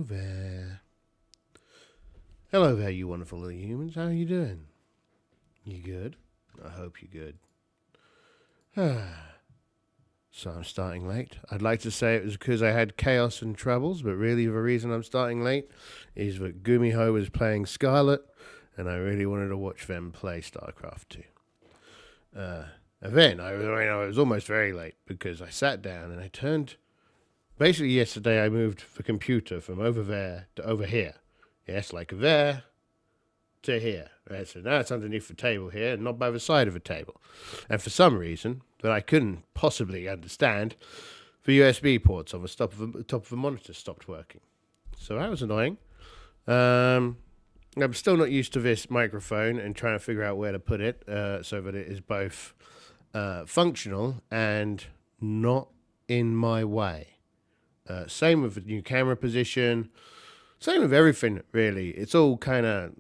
There. Hello there, you wonderful little humans. How are you doing? You good? I hope you're good. So I'm starting late. I'd like to say it was because I had chaos and troubles, but really the reason I'm starting late is that Gumiho was playing Scarlet, and I really wanted to watch them play StarCraft 2. And then I was almost very late because I sat down and I turned. Basically, yesterday I moved the computer from over there to over here. Yes, like there to here. Right, so now it's underneath the table here and not by the side of the table. And for some reason that I couldn't possibly understand, the USB ports on the top of the monitor stopped working. So that was annoying. I'm still not used to this microphone and trying to figure out where to put it so that it is both functional and not in my way. Same with the new camera position. Same with everything, really. It's all kind of,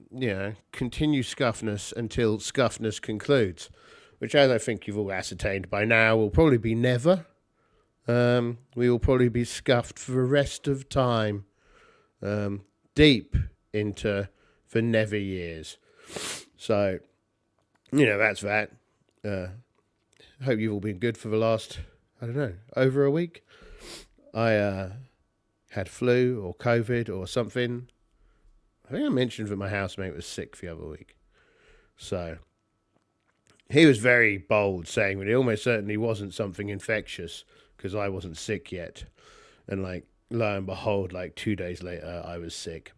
continue scuffness until scuffness concludes, which, as I think you've all ascertained by now, will probably be never. We will probably be scuffed for the rest of time, deep into the never years. So, that's that. Hope you've all been good for the last, over a week. I had flu or COVID or something. I think I mentioned that my housemate was sick the other week. So he was very bold, saying that it almost certainly wasn't something infectious because I wasn't sick yet. And lo and behold, 2 days later, I was sick,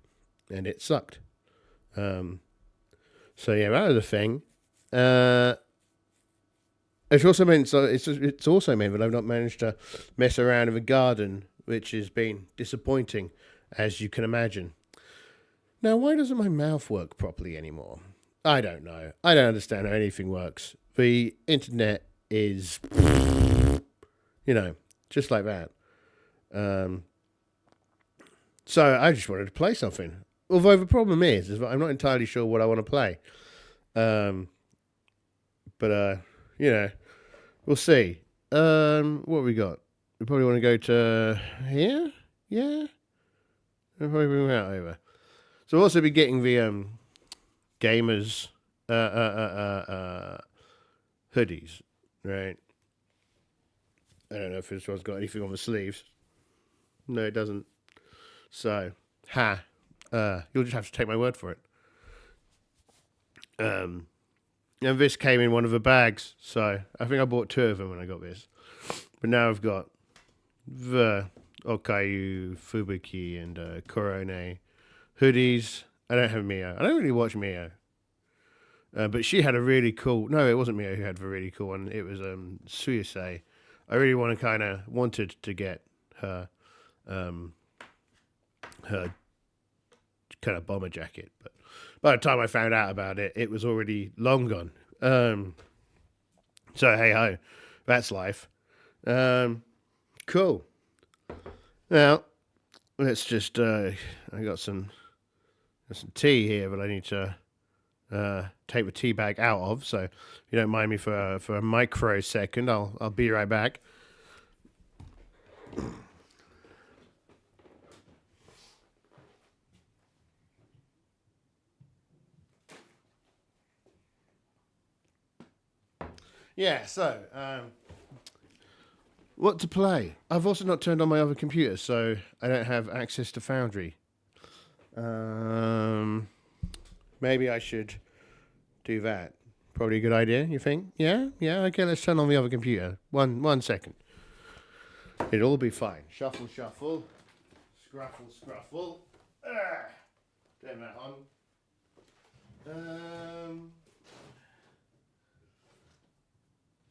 and it sucked. So yeah, that was a thing. It's also meant that I've not managed to mess around in the garden, which has been disappointing, as you can imagine. Now, why doesn't my mouth work properly anymore? I don't know. I don't understand how anything works. The internet is, just like that. So I just wanted to play something. Although the problem is that I'm not entirely sure what I want to play. We'll see. What have we got? We probably want to go to here? Yeah? We'll probably bring that over. So we'll also be getting the gamers hoodies, right? I don't know if this one's got anything on the sleeves. No, it doesn't. So, you'll just have to take my word for it. And this came in one of the bags, so I think I bought 2 of them when I got this. But now I've got the Okayu, Fubuki, and Korone hoodies. I don't have Mio. I don't really watch Mio. But she had a really cool... No, it wasn't Mio who had the really cool one. It was Suyase. I really wanted to get her her kind of bomber jacket. But by the time I found out about it, it was already long gone. So, hey-ho. That's life. Cool. Now, let's just... I got some tea here that I need to take the tea bag out of. So, if you don't mind me for a microsecond, I'll be right back. Yeah, so, what to play? I've also not turned on my other computer, so I don't have access to Foundry. Maybe I should do that. Probably a good idea, you think? Yeah? Okay, let's turn on the other computer. One second. It'll all be fine. Shuffle, shuffle. Scruffle, scruffle. Turn that on.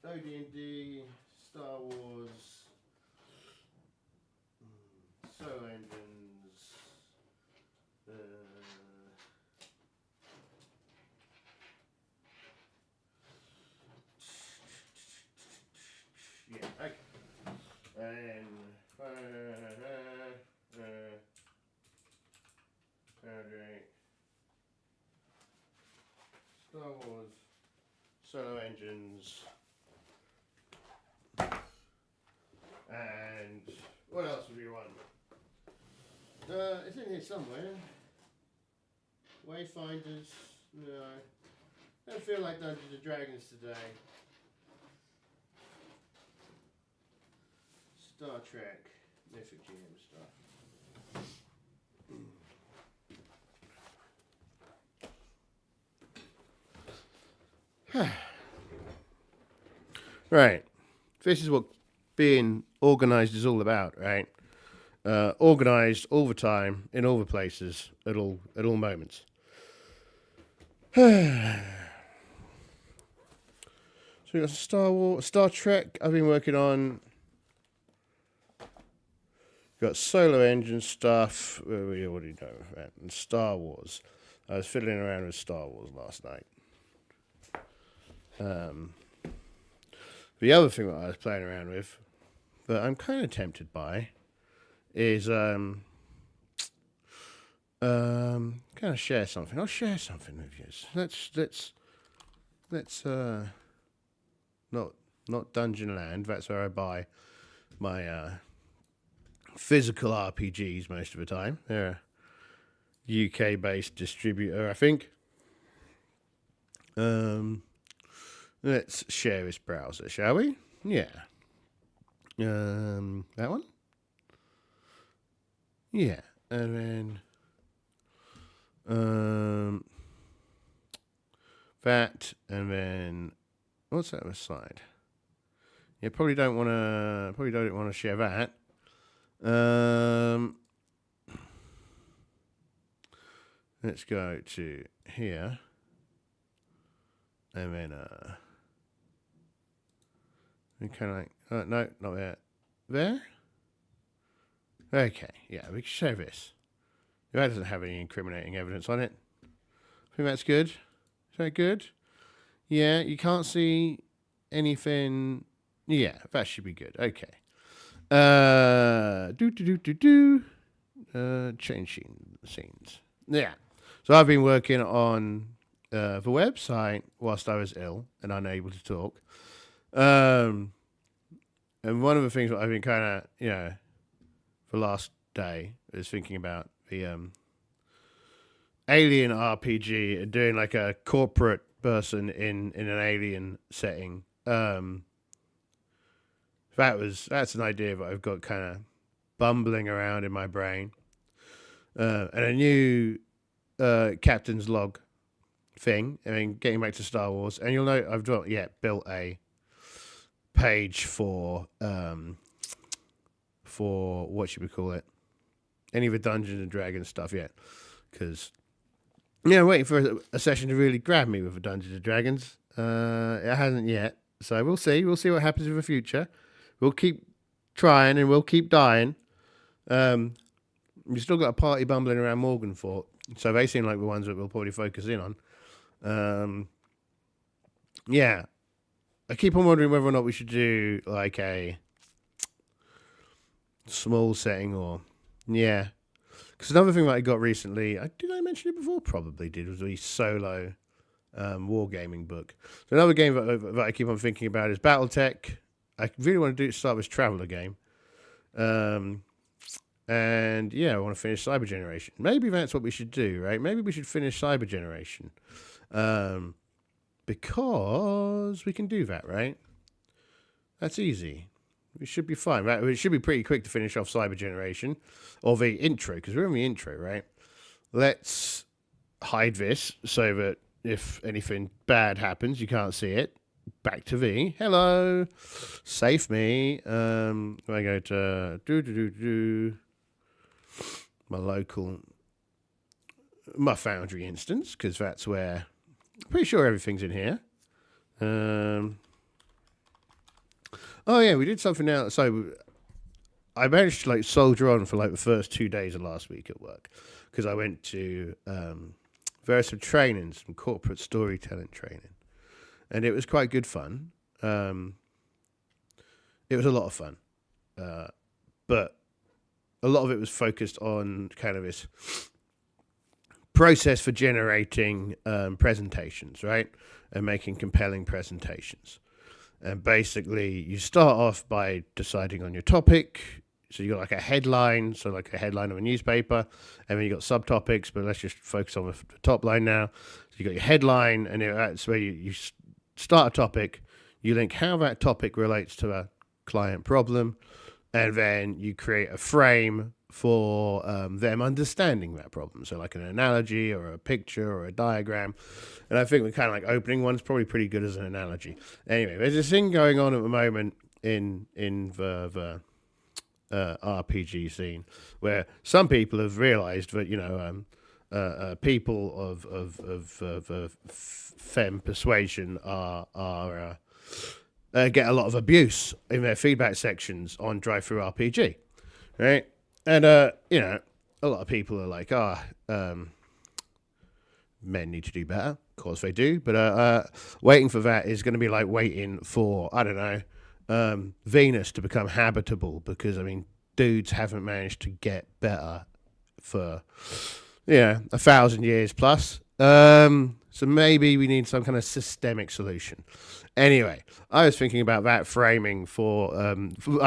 OD&D, Star Wars, Soul Engines, yeah, okay. And Star Wars, Solo Engines, and what else would we want? It's in here somewhere. Wayfinders. No. Don't feel like Dungeons and Dragons today. Star Trek. Mythic GM stuff. Right. This is what being organised is all about, right? Organised all the time, in all the places, at all moments. So we got Star Trek. I've been working on. Got Solar Engine stuff. We already know that. And Star Wars. I was fiddling around with Star Wars last night. The other thing that I was playing around with, that I'm kind of tempted by, is kind of share something. I'll share something with you. Let's not Dungeon Land. That's where I buy my physical RPGs most of the time. They're a UK-based distributor, I think. Let's share this browser, shall we? Yeah. That one? Yeah. And then that, and then what's that other side? You probably don't want to share that. Let's go to here, and then kind of like, no, not there. There? Okay, yeah, we can show this. That doesn't have any incriminating evidence on it. I think that's good. Is that good? Yeah, you can't see anything. Yeah, that should be good. Okay. Change scenes. Yeah. So I've been working on the website whilst I was ill and unable to talk. And one of the things that I've been kind of, the last day is thinking about the alien RPG and doing like a corporate person in an alien setting. That's an idea that I've got kind of bumbling around in my brain. And a new captain's log thing. I mean, getting back to Star Wars, and you'll note I've not yet built a page for what should we call it? Any of the Dungeons and Dragons stuff yet? Because I'm waiting for a session to really grab me with the Dungeons and Dragons. It hasn't yet, so we'll see. We'll see what happens in the future. We'll keep trying and we'll keep dying. We've still got a party bumbling around Morganfort, so they seem like the ones that we'll probably focus in on. Yeah. I keep on wondering whether or not we should do like a small setting or... Yeah. Because another thing that I got recently, did I mention it before? Probably did, was the solo wargaming book. So another game that I keep on thinking about is Battletech. I really want to start this Traveller game. And yeah, I want to finish Cyber Generation. Maybe that's what we should do, right? Maybe we should finish Cyber Generation. Because we can do that, right? That's easy. We should be fine, right? It should be pretty quick to finish off Cyber Generation. Or the intro, because we're in the intro, right? Let's hide this so that if anything bad happens, you can't see it. Back to V. Hello. Save me. I go to my Foundry instance, because that's where I'm pretty sure everything's in here. Oh yeah, we did something now. So I managed to soldier on for the first 2 days of last week at work, because I went to some training, some corporate storytelling training, and it was quite good fun. It was a lot of fun, but a lot of it was focused on kind of this process for generating presentations, right? And making compelling presentations. And basically, you start off by deciding on your topic. So you got like a headline, so like a headline of a newspaper, and then you got subtopics. But let's just focus on the top line now. So you got your headline, and that's where you start a topic. You link how that topic relates to a client problem, and then you create a frame for them understanding that problem. So like an analogy or a picture or a diagram. And I think the kind of like opening one's probably pretty good as an analogy. Anyway, there's this thing going on at the moment in the RPG scene where some people have realized that, people of femme persuasion are get a lot of abuse in their feedback sections on Drive-Thru RPG, right? And, a lot of people are like, men need to do better. Of course they do. But waiting for that is going to be like waiting for, I don't know, Venus to become habitable because, dudes haven't managed to get better for, 1,000 years plus. So maybe we need some kind of systemic solution. Anyway, I was thinking about that framing I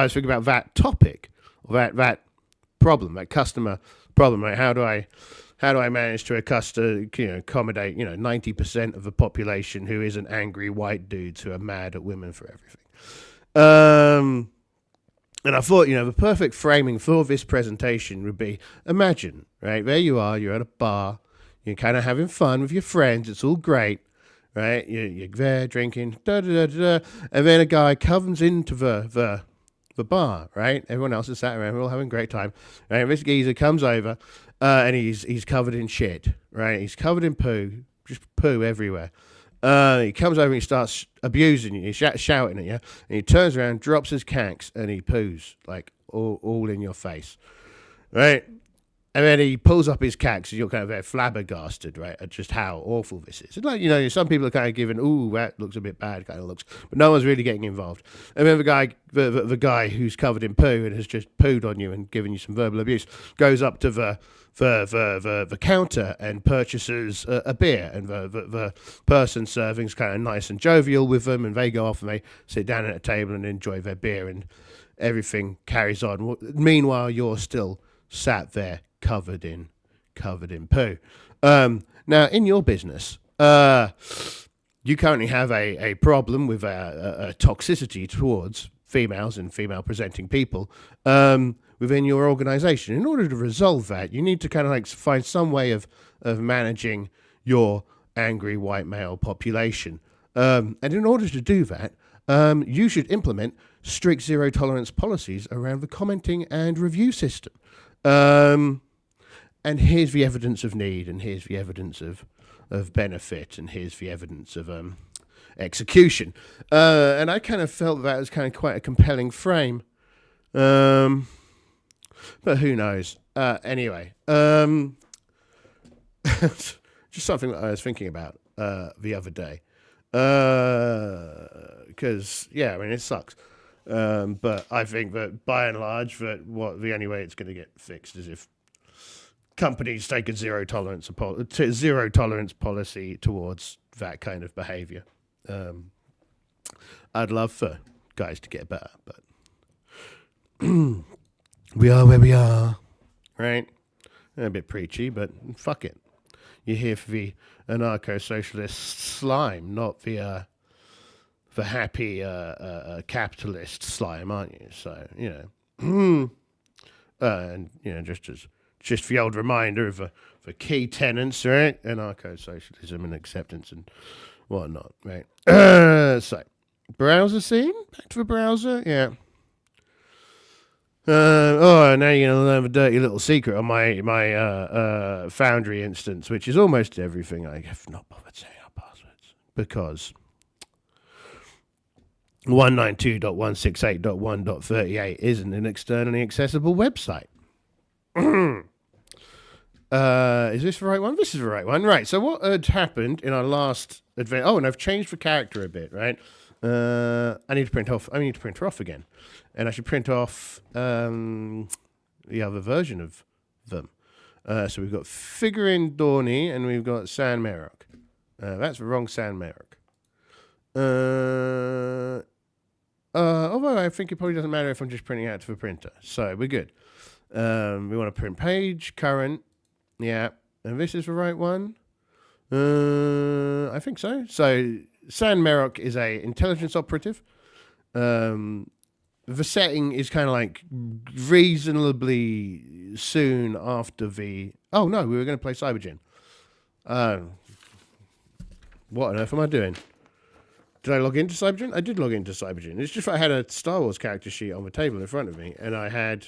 was thinking about that topic, that problem, that customer problem. Right? How do I manage to accommodate 90% of the population who isn't angry white dudes who are mad at women for everything? And I thought, the perfect framing for this presentation would be, imagine, right, there you are, you're at a bar, you're kind of having fun with your friends, it's all great, right, you're there drinking, and then a guy comes into the bar, right, everyone else is sat around, we're all having a great time, right, and this geezer comes over, and he's covered in shit, right, he's covered in poo, just poo everywhere. He comes over and he starts abusing you. He's shouting at you. And he turns around, drops his cacks, and he poos, like, all in your face. Right? And then he pulls up his cacks, and you're kind of very flabbergasted, right, at just how awful this is. And like, some people are kind of giving, ooh, that looks a bit bad, kind of looks. But no one's really getting involved. And then the guy who's covered in poo and has just pooed on you and given you some verbal abuse goes up to the counter and purchases a beer, and the person serving's kind of nice and jovial with them, and they go off and they sit down at a table and enjoy their beer, and everything carries on. Meanwhile, you're still sat there covered in poo. Now, in your business, you currently have a problem with a toxicity towards females and female-presenting people within your organization. In order to resolve that, you need to kind of like find some way of managing your angry white male population. And in order to do that, you should implement strict zero-tolerance policies around the commenting and review system. And here's the evidence of need, and here's the evidence of benefit, and here's the evidence of execution. And I kind of felt that was kind of quite a compelling frame. But who knows? Anyway, just something that I was thinking about the other day. Because, it sucks. But I think that by and large, the only way it's going to get fixed is if companies take a zero tolerance policy towards that kind of behavior. I'd love for guys to get better, but we are where we are, right? A bit preachy, but fuck it. You're here for the anarcho-socialist slime, not the happy capitalist slime, aren't you? So, and just the old reminder of the key tenets, right? Anarcho-socialism and acceptance and whatnot, right? So, browser scene? Back to the browser? Yeah. Now you're going to learn the dirty little secret on my Foundry instance, which is almost everything. I have not bothered saying our passwords because 192.168.1.38 isn't an externally accessible website. Is this the right one? This is the right one. Right, so what had happened in our last adventure... Oh, and I've changed the character a bit, right? I need to print her off again. And I should print off the other version of them. So we've got Figurin Dorney and we've got San Merok. That's the wrong San Merok. Although I think it probably doesn't matter if I'm just printing out to the printer. So we're good. We want to print page, current. Yeah. And this is the right one? I think so. So San Merok is a intelligence operative. The setting is kind of like reasonably soon after the... Oh, no, we were going to play Cybergen. What on earth am I doing? Did I log into Cybergen? I did log into Cybergen. It's just that I had a Star Wars character sheet on the table in front of me, and I had...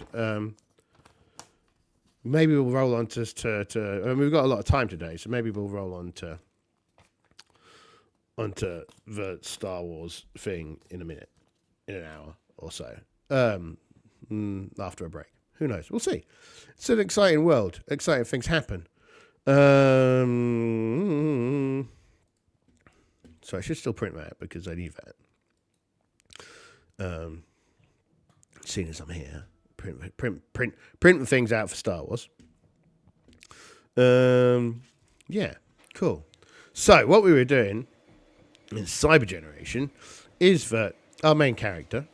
maybe we'll roll on to I mean, we've got a lot of time today, so maybe we'll roll on to onto the Star Wars thing in a minute, in an hour or so, after a break. Who knows? We'll see. It's an exciting world. Exciting things happen. So I should still print that because I need that. Seeing as I'm here, print the things out for Star Wars. Yeah, cool. So what we were doing in Cyber Generation is that our main character,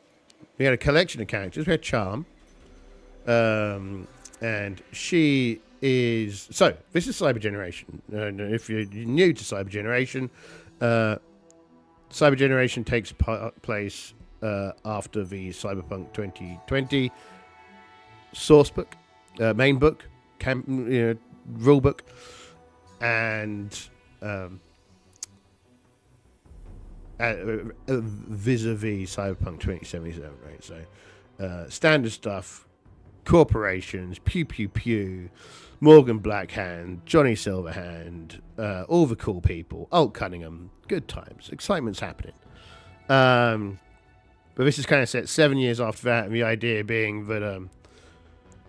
we had a collection of characters. We had Charm, and she is... So, this is Cyber Generation. If you're new to Cyber Generation, Cyber Generation takes place after the Cyberpunk 2020 source book, main book, rule book, and vis-a-vis Cyberpunk 2077, right? So, standard stuff, corporations, pew pew pew, Morgan Blackhand, Johnny Silverhand, all the cool people, Alt Cunningham, good times, excitement's happening. But this is kind of set 7 years after that, and the idea being that,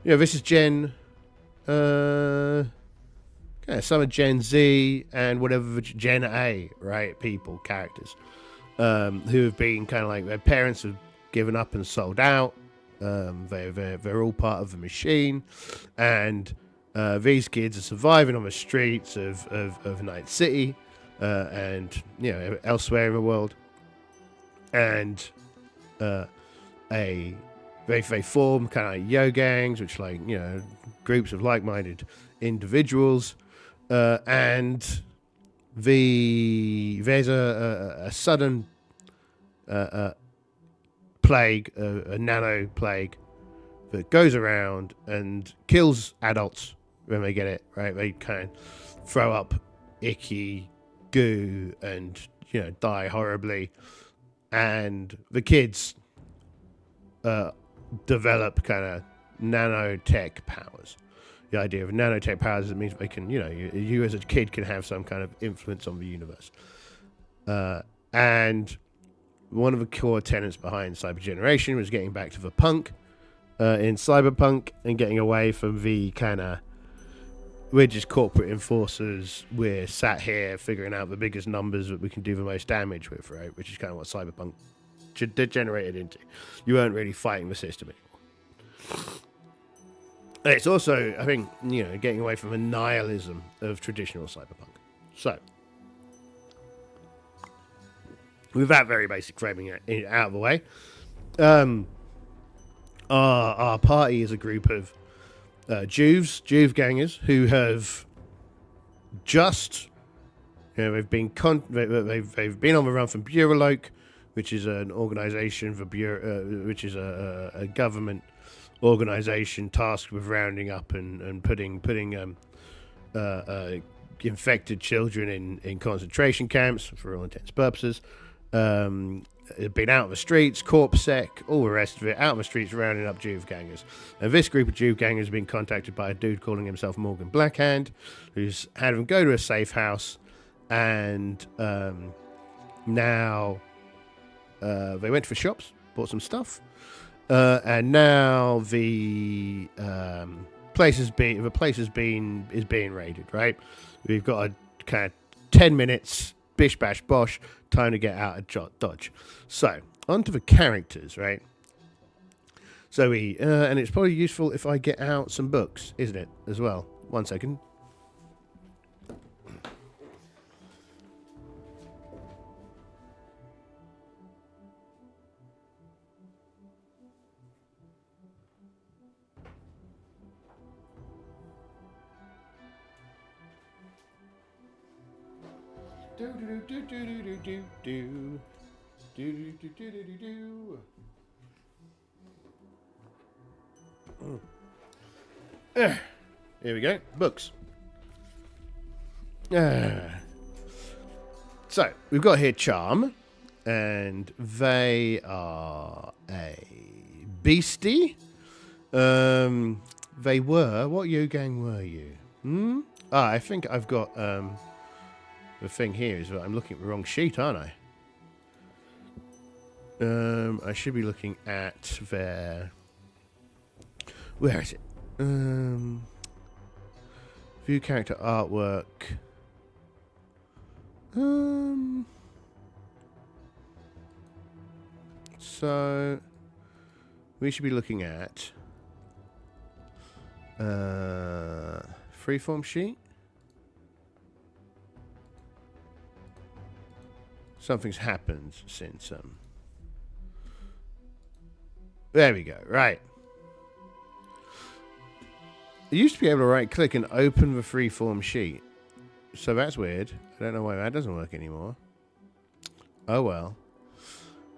this is Gen, some of Gen Z and whatever Gen A, right? People, characters, who have been kind of like, their parents have given up and sold out. They're all part of the machine, and these kids are surviving on the streets of Night City, and elsewhere in the world, and they form kind of like yo gangs, which groups of like-minded individuals, and there's a sudden plague, a nano plague that goes around and kills adults when they get it, right? They kind of throw up icky goo and die horribly, and the kids develop kind of nanotech powers. The idea of nanotech powers, it means they can, you as a kid can have some kind of influence on the universe. And one of the core tenets behind Cyber Generation was getting back to the punk in Cyberpunk and getting away from the kind of, we're just corporate enforcers, we're sat here figuring out the biggest numbers that we can do the most damage with, right? Which is kind of what Cyberpunk degenerated into. You weren't really fighting the system anymore. And it's also, I think, getting away from the nihilism of traditional cyberpunk. So, with that very basic framing out of the way, our party is a group of Juve gangers who have just, they've been on the run from Bureauloc, which is an organization for which is a government organization tasked with rounding up and putting infected children in concentration camps for all intents and purposes. Been out of the streets, corpsec, all the rest of it, out of the streets rounding up Juve gangers. And this group of Juve gangers has been contacted by a dude calling himself Morgan Blackhand, who's had them go to a safe house, and now they went for shops, bought some stuff, and now the place is being raided. Right, we've got a kind of 10 minutes, bish bash bosh, time to get out of Dodge. So onto the characters, right? So and it's probably useful if I get out some books, isn't it? As well. 1 second. Here we go. Books. So, we've got here Charm, and they are a beastie. They were... What Yogang were you? I think I've got... the thing here is that I'm looking at the wrong sheet, aren't I? I should be looking at their... Where is it? View character artwork. So we should be looking at freeform sheet. Something's happened since there we go. Right. I used to be able to right click and open the freeform sheet. So that's weird. I don't know why that doesn't work anymore. Oh well.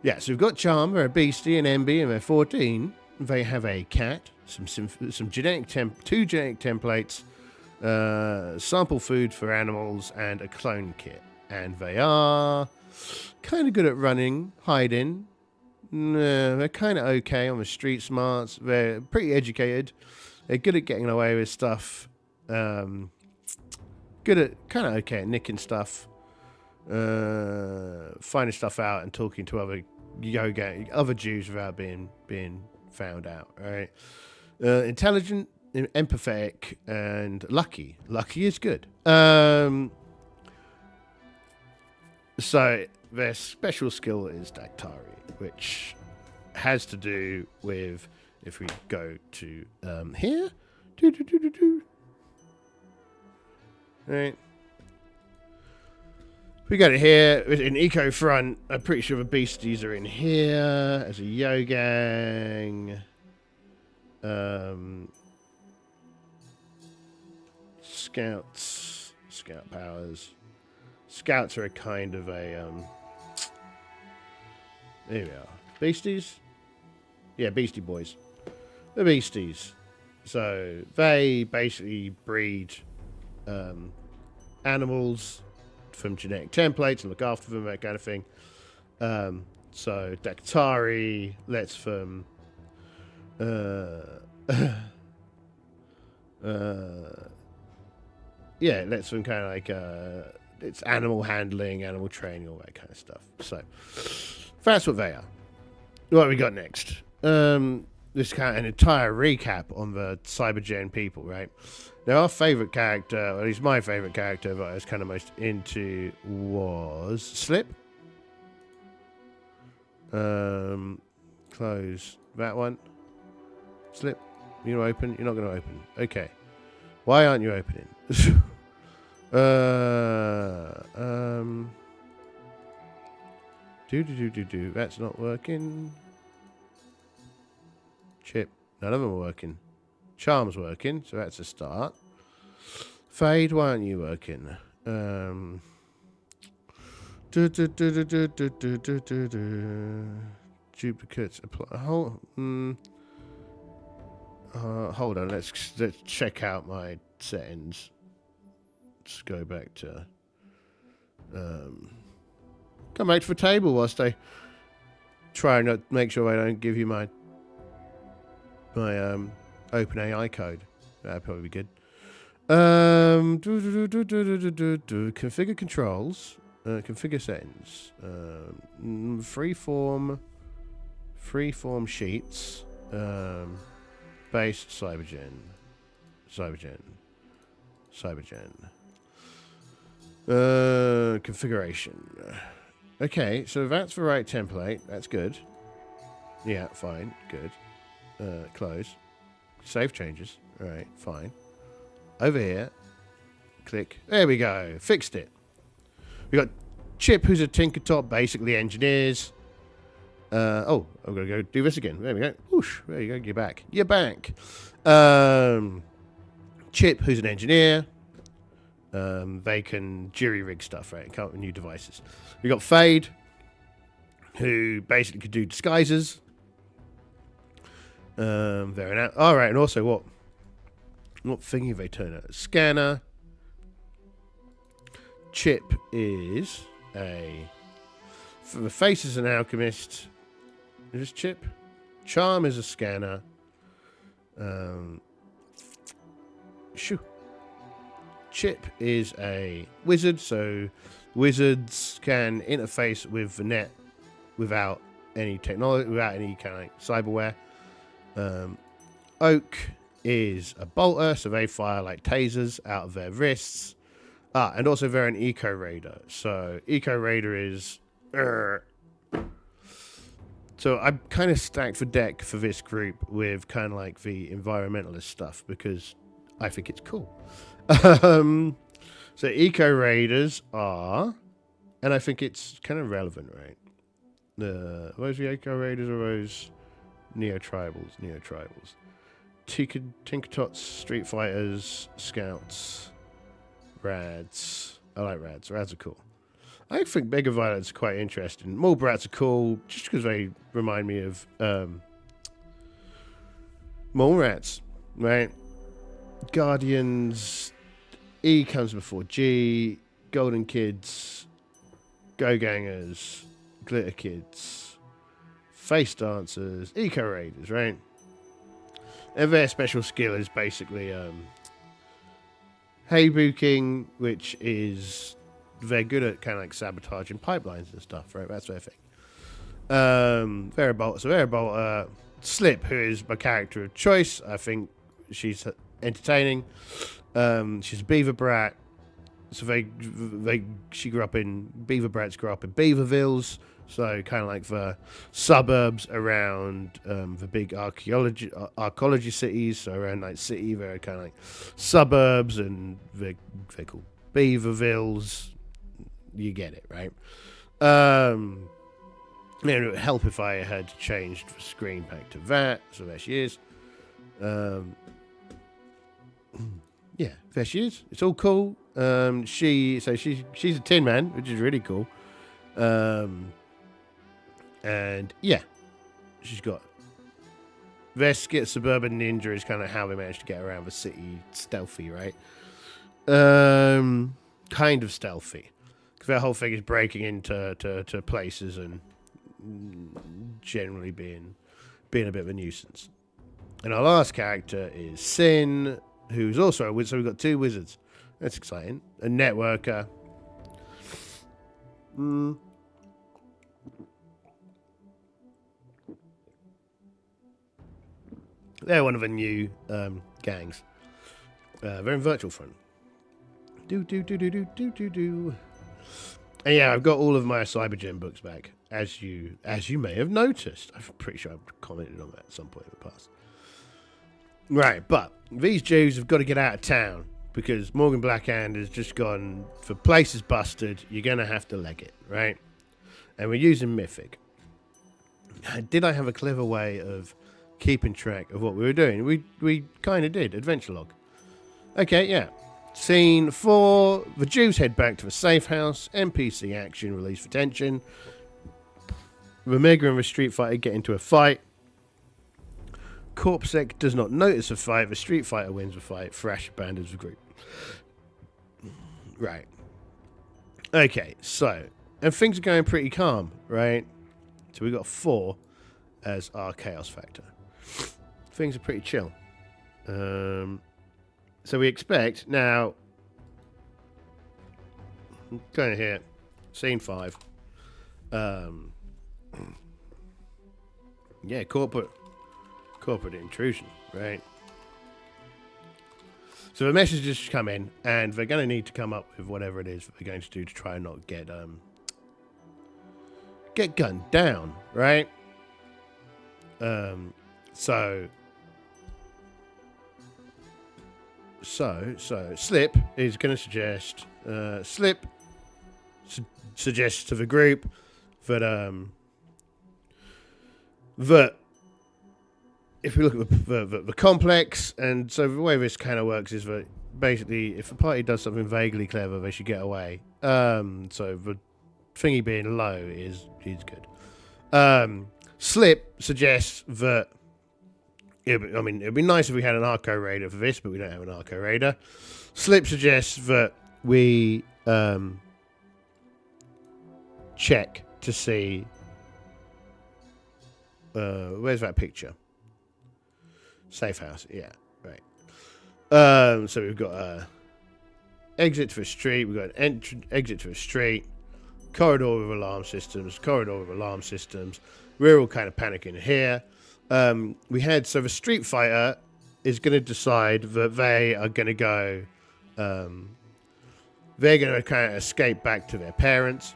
Yeah, so we've got Charm, they're a beastie, an MB, and they're 14. They have a cat, some genetic two genetic templates, sample food for animals, and a clone kit. And they are kind of good at running, hiding. They're kind of okay on the street smarts. They're pretty educated. They're good at getting away with stuff. Good at kind of okay at nicking stuff, finding stuff out, and talking to other Jews without being found out. Right? Intelligent, empathetic, and lucky. Lucky is good. So their special skill is Daktari, which has to do with, if we go to here, right. If we go to here, in Eco Front, I'm pretty sure the beasties are in here as a Yogang. Scouts, scout powers. Scouts are a kind of a there we are. Beasties? Yeah, Beastie Boys. The beasties. So they basically breed animals from genetic templates and look after them, that kind of thing. So Daktari lets them yeah, it lets them kind of like it's animal handling, animal training, all that kind of stuff. So that's what they are. What we got next? This kind of an entire recap on the Cybergen people, right? Now, our favourite character, or at least my favourite character that I was kind of most into was Slip. Close that one. Slip. You gonna open? You're not gonna open. Okay. Why aren't you opening? Do. That's not working. Chip. None of them are working. Charm's working, so that's a start. Fade, why aren't you working? Duplicates apply. Hold on, let's check out my settings. Let's go back to come back to the table whilst I try and make sure I don't give you my OpenAI code. That'd probably be good. Configure controls. Configure settings. Freeform sheets. Base Cybergen. Configuration. Okay, so that's the right template. That's good. Yeah, fine. Good. Close. Save changes. Alright, fine. Over here. Click. There we go. Fixed it. We got Chip, who's a Tinkertop, basically engineers. Oh, I'm going to go do this again. There we go. Whoosh. There you go. You're back. You're back. Chip, who's an engineer. They can jury-rig stuff, right? Come up with new devices. We got Fade, who basically could do disguises. Very nice. All right, and also what thingy have they turned out? Scanner. Chip is the face is an alchemist. Is this Chip? Charm is a scanner. Chip is a wizard, so wizards can interface with the net without any technology, without any kind of like cyberware. Oak is a bolter, so they fire like tasers out of their wrists. And also they're an Eco Raider. So Eco Raider is... So I'm kind of stacked for deck for this group with kind of like the environmentalist stuff because I think it's cool. So Eco Raiders are... And I think it's kind of relevant, right? Those the Eco Raiders or those Neo-Tribals? Neo-Tribals. Tinkertots, Street Fighters, Scouts... Rads. I like Rads. Rads are cool. I think Mega Violets are quite interesting. Mole Brats are cool just because they remind me of Mole Rats, right? Guardians. E comes before G. Golden Kids. Go Gangers. Glitter Kids. Face Dancers. Eco Raiders, right? And their special skill is basically Haybuking, which is they're good at kind of like sabotaging pipelines and stuff, right? That's their thing. Veribolt, Slip, who is my character of choice. I think she's entertaining. She's a beaver brat. So she grew up in beaver brats grew up in Beavervilles. So kind of like the suburbs around the big archaeology cities. So around like city, they're kind of like suburbs, and they're called Beavervilles. You get it, right? It would help if I had changed the screen back to that. So there she is. Yeah, there she is. It's all cool. She's a Tin Man, which is really cool. And yeah, she's got their suburban ninja is kind of how they managed to get around the city stealthy, right? Kind of stealthy, because their whole thing is breaking into to places and generally being a bit of a nuisance. And our last character is Sin, who's also a wizard. So we've got two wizards. That's exciting. A networker. They're one of the new gangs. They're in Virtual Front. And yeah, I've got all of my Cybergen books back, as you may have noticed. I'm pretty sure I've commented on that at some point in the past. Right, but these Jews have got to get out of town because Morgan Blackhand has just gone for places busted. You're going to have to leg it, right? And we're using Mythic. Did I have a clever way of keeping track of what we were doing? We kind of did. Adventure log. Okay, yeah. Scene 4. The Jews head back to the safe house. NPC action, release for tension. Omega and the Street Fighter get into a fight. Corpsec does not notice a fight. The Street Fighter wins the fight. Thrash abandons the group. Right. Okay, so. And things are going pretty calm, right? So we got 4 as our chaos factor. Things are pretty chill. So we expect now. Going to hit scene 5. Yeah, corporate intrusion, right? So the messages come in, and they're going to need to come up with whatever it is that they're going to do to try and not get gunned down, right? So Slip is going to suggest suggests to the group that if we look at the complex, and so the way this kind of works is that basically, if a party does something vaguely clever, they should get away. So the thingy being low is good. Slip suggests that it'd be nice if we had an Arco Raider for this, but we don't have an Arco Raider. Slip suggests that we check to see where's that picture? Safe house, yeah, right. So we've got a exit to a street, we've got an exit to a street, corridor with alarm systems, We're all kind of panicking here. So the Street Fighter is going to decide that they are going to go, they're going to kind of escape back to their parents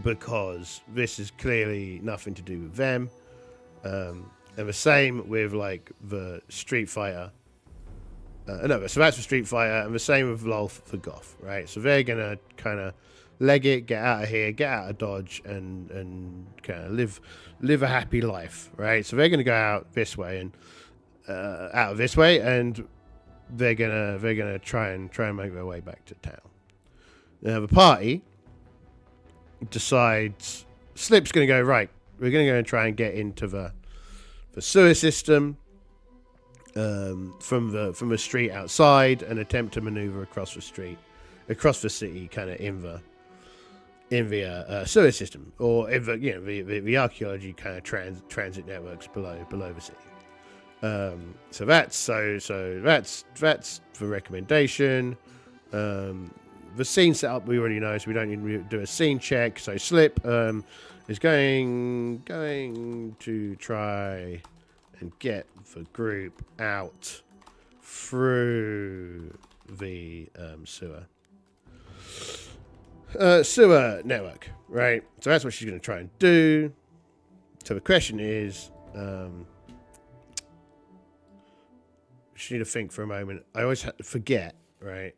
because this is clearly nothing to do with them. And the same with like the Street Fighter. So that's the Street Fighter, and the same with LOL for Goth, right? So they're going to kind of leg it, get out of here, get out of Dodge, and kind of live a happy life, right? So they're going to go out this way and they're gonna try and make their way back to town. Now the party decides Slip's going to go right. We're going to go and try and get into the sewer system from the street outside and attempt to maneuver across the city, kind of in the sewer system, or in the archaeology kind of transit networks below the city. So that's the recommendation. The scene setup we already know, so we don't need to do a scene check. So Slip is going to try and get the group out through the sewer network, right? So that's what she's going to try and do. So the question is, she need to think for a moment. I always forget, right,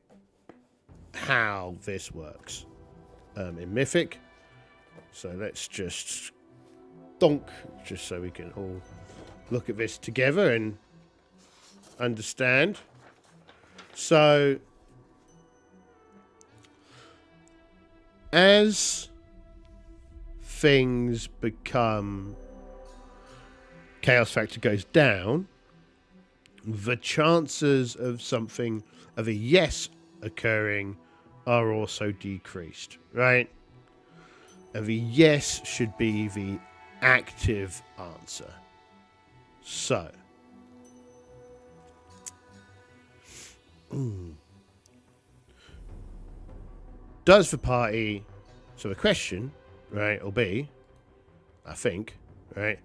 how this works in Mythic. So let's just donk, just so we can all look at this together and understand. So as things become, chaos factor goes down, the chances of a yes occurring are also decreased, right? And the yes should be the active answer. So, does the party, so the question, right, will be, I think, right,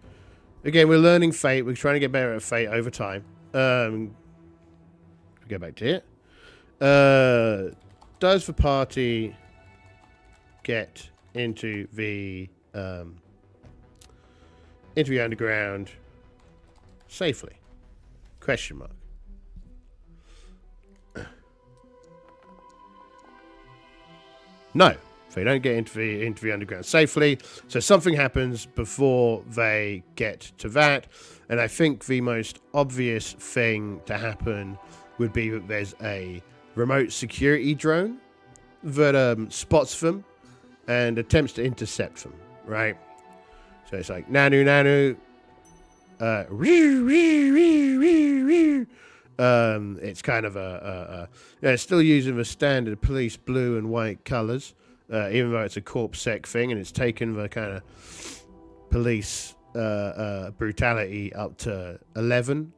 again, we're learning Fate, we're trying to get better at Fate over time. Go back to it. Does the party get into the underground safely? Question mark. No, they don't get into the underground safely. So something happens before they get to that. And I think the most obvious thing to happen would be that there's a remote security drone that spots them and attempts to intercept them, right? So it's like, nanu, it's kind of it's still using the standard police blue and white colours, even though it's a corpsec thing, and it's taken the kind of police brutality up to 11.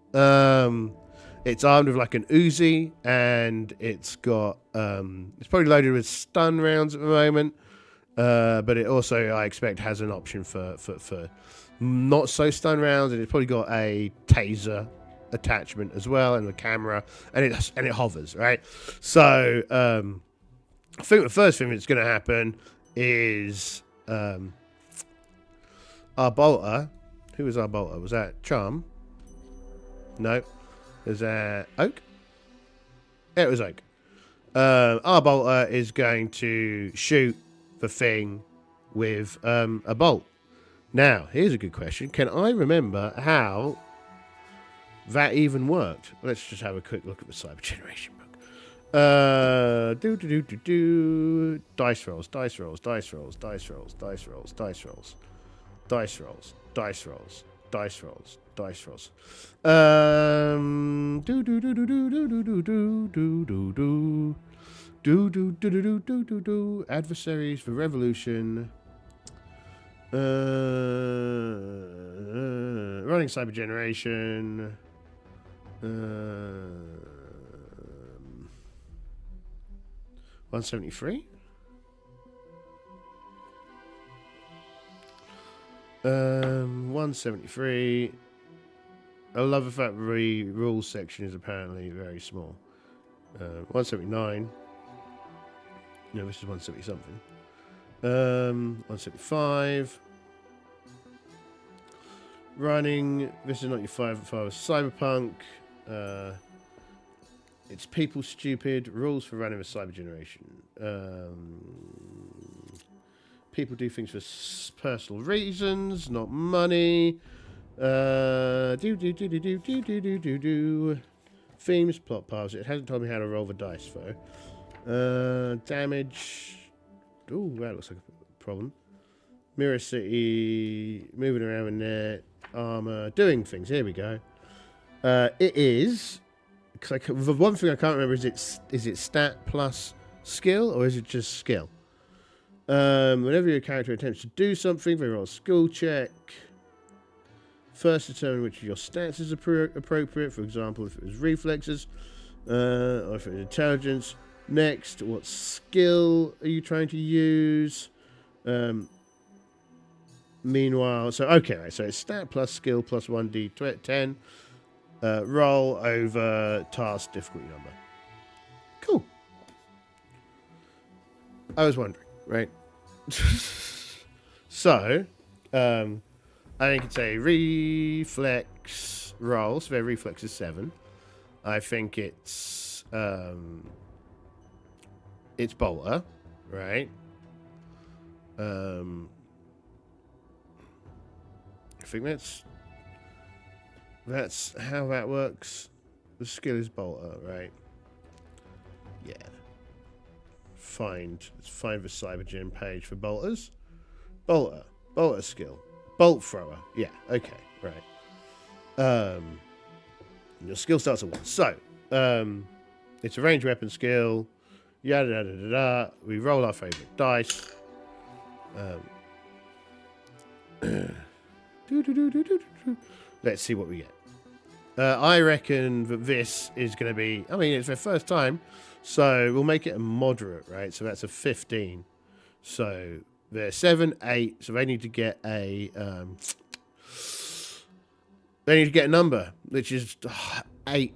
It's armed with like an Uzi, and it's got it's probably loaded with stun rounds at the moment, but it also, I expect, has an option for not so stun rounds, and it's probably got a taser attachment as well, and the camera, and it hovers, right? So I think the first thing that's going to happen is our bolter. Who was our bolter? Was that Charm? No. Was that Oak? Yeah, it was Oak. Our bolter is going to shoot the thing with a bolt. Now, here's a good question. Can I remember how that even worked. Let's just have a quick look at the cyber generation book. Dice rolls, dice rolls, dice rolls, dice rolls, dice rolls, dice rolls, dice rolls, dice rolls, dice rolls, dice rolls. Adversaries for revolution. Running cyber generation. 173. 173. I love the fact the rules section is apparently very small. 179. No, this is 170 something. 175. Running. This is not your 5 cyberpunk. It's people stupid. Rules for running a cyber generation. People do things for personal reasons, not money. Themes, plot paths. It hasn't told me how to roll the dice though. Damage. Oh, that looks like a problem. Mirror City, moving around in there, armor, doing things. Here we go. It is. Because the one thing I can't remember is it stat plus skill or is it just skill? Whenever your character attempts to do something, they roll a skill check. First, determine which of your stats is appropriate. For example, if it was reflexes, or if it was intelligence. Next, what skill are you trying to use? Meanwhile, so okay, right. So it's stat plus skill plus 1d10. Roll over task difficulty number. Cool. I was wondering, right? So, I think it's a reflex roll. So their reflex is 7. I think it's bolter, right? I think that's how that works. The skill is bolter, right? Yeah. Let's find the CyberGen page for bolters. Bolter skill. Bolt thrower. Yeah, okay, right. Your skill starts at 1. So, it's a ranged weapon skill. Yada yada yada. We roll our favorite dice. Let's see what we get. I reckon that this is going to be... I mean, it's their first time, so we'll make it a moderate, right? So that's a 15. So they're 7, 8, so they need to get a... they need to get a number, which is 8.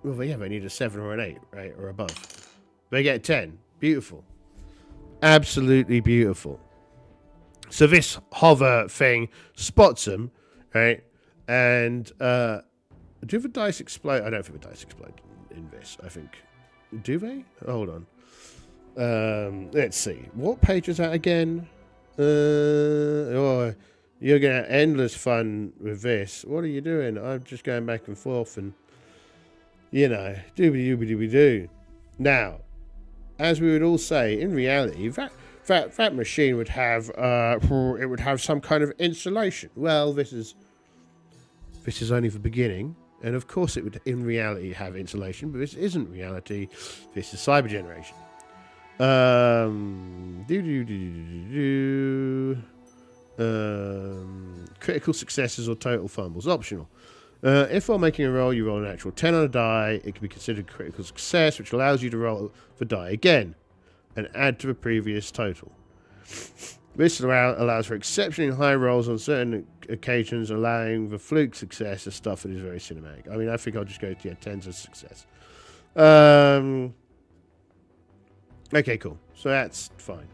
Well, yeah, they need a 7 or an 8, right? Or above. They get a 10. Beautiful. Absolutely beautiful. So this hover thing spots them, right? And do the dice explode? I don't think the dice explode in this. I think, do they? Hold on. Let's see. What page is that again? Oh, you're gonna have endless fun with this. What are you doing? I'm just going back and forth and, you know, doobie-doobie-doobie-doo. Now, as we would all say, in reality, that machine would have it would have some kind of insulation. Well, this is only the beginning, and of course it would in reality have insulation, but this isn't reality. This is cyber generation. Critical successes or total fumbles optional. If while making a roll you roll an actual 10 on a die, it can be considered critical success, which allows you to roll the die again and add to the previous total. This allows for exceptionally high rolls on certain occasions, allowing the fluke success of stuff that is very cinematic. I mean, I think I'll just go to 10s of success. Okay, cool. So that's fine.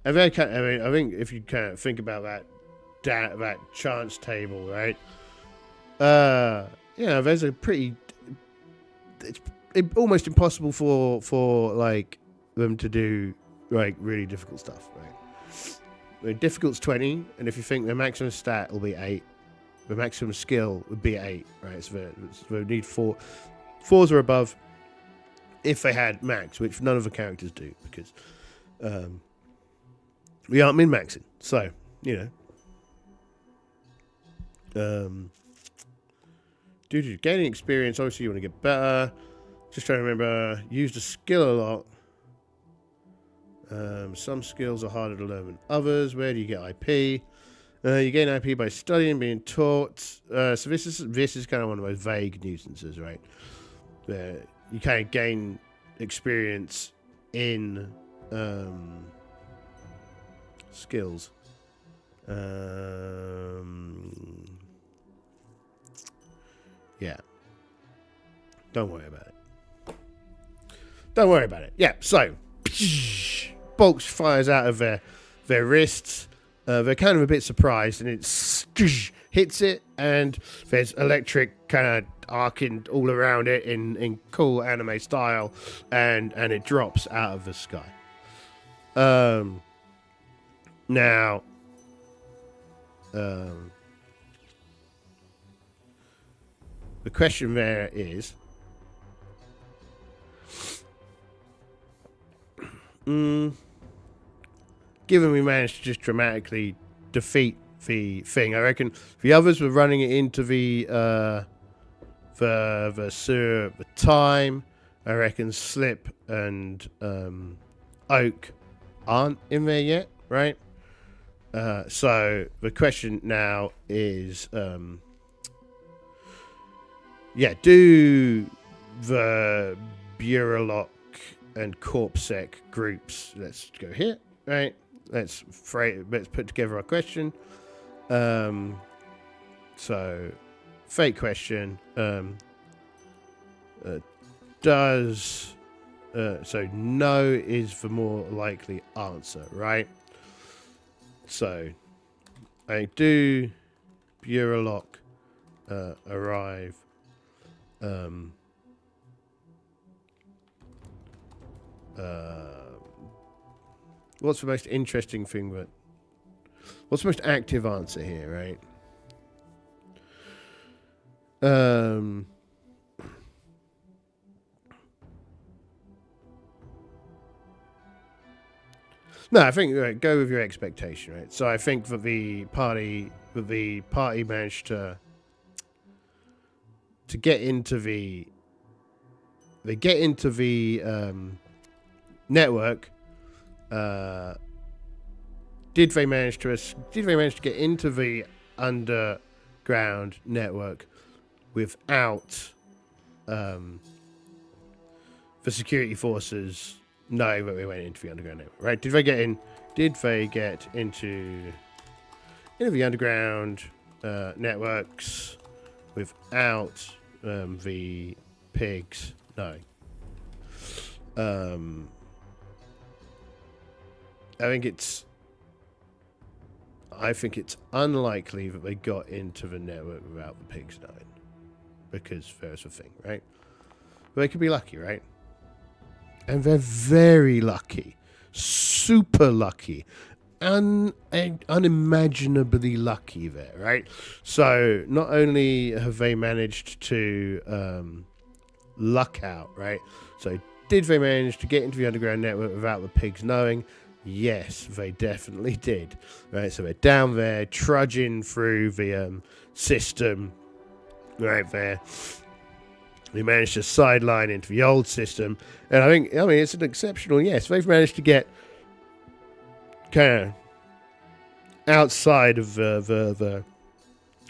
I think if you kind of think about that chance table, right? There's a pretty... It's almost impossible for like them to do like really difficult stuff, right? The difficult's 20, and if you think the maximum stat will be 8, the maximum skill would be 8, right? So we need 4. 4s or above if they had max, which none of the characters do, because we aren't min-maxing. So, you know. Gaining experience, obviously you want to get better. Just trying to remember, use the skill a lot. Some skills are harder to learn than others. Where do you get IP? You gain IP by studying, being taught. So this is kind of one of those vague nuisances, right? Where you kind of gain experience in skills. Yeah. Don't worry about it. Don't worry about it. Yeah, so bolts fires out of their wrists. They're kind of a bit surprised, and it hits it, and there's electric kind of arcing all around it in cool anime style, and it drops out of the sky. Now, the question there is, given we managed to just dramatically defeat the thing, I reckon the others were running it into the sewer at the time. I reckon Slip and Oak aren't in there yet, right? So the question now is, do the Bureaulock and Corpsec groups, let's go here, right? Let's put together our question. So, fake question. So no is the more likely answer, right? So, do Bureaulock arrive? What's the most interesting thing what's the most active answer here, right? No, I think go with your expectation, right? So I think that the party managed to get into the network. Did they manage to get into the underground network without the security forces knowing that they went into the underground network, right? Did they get into the underground networks without the pigs knowing? I think it's unlikely that they got into the network without the pigs knowing, because there's a thing, right? But they could be lucky, right? And they're very lucky, super lucky, unimaginably lucky there, right? So not only have they managed to luck out, right? So did they manage to get into the underground network without the pigs knowing? Yes, they definitely did, right? So they're down there trudging through the system right there. They managed to sideline into the old system, and I mean it's an exceptional yes. They've managed to get kind of outside of the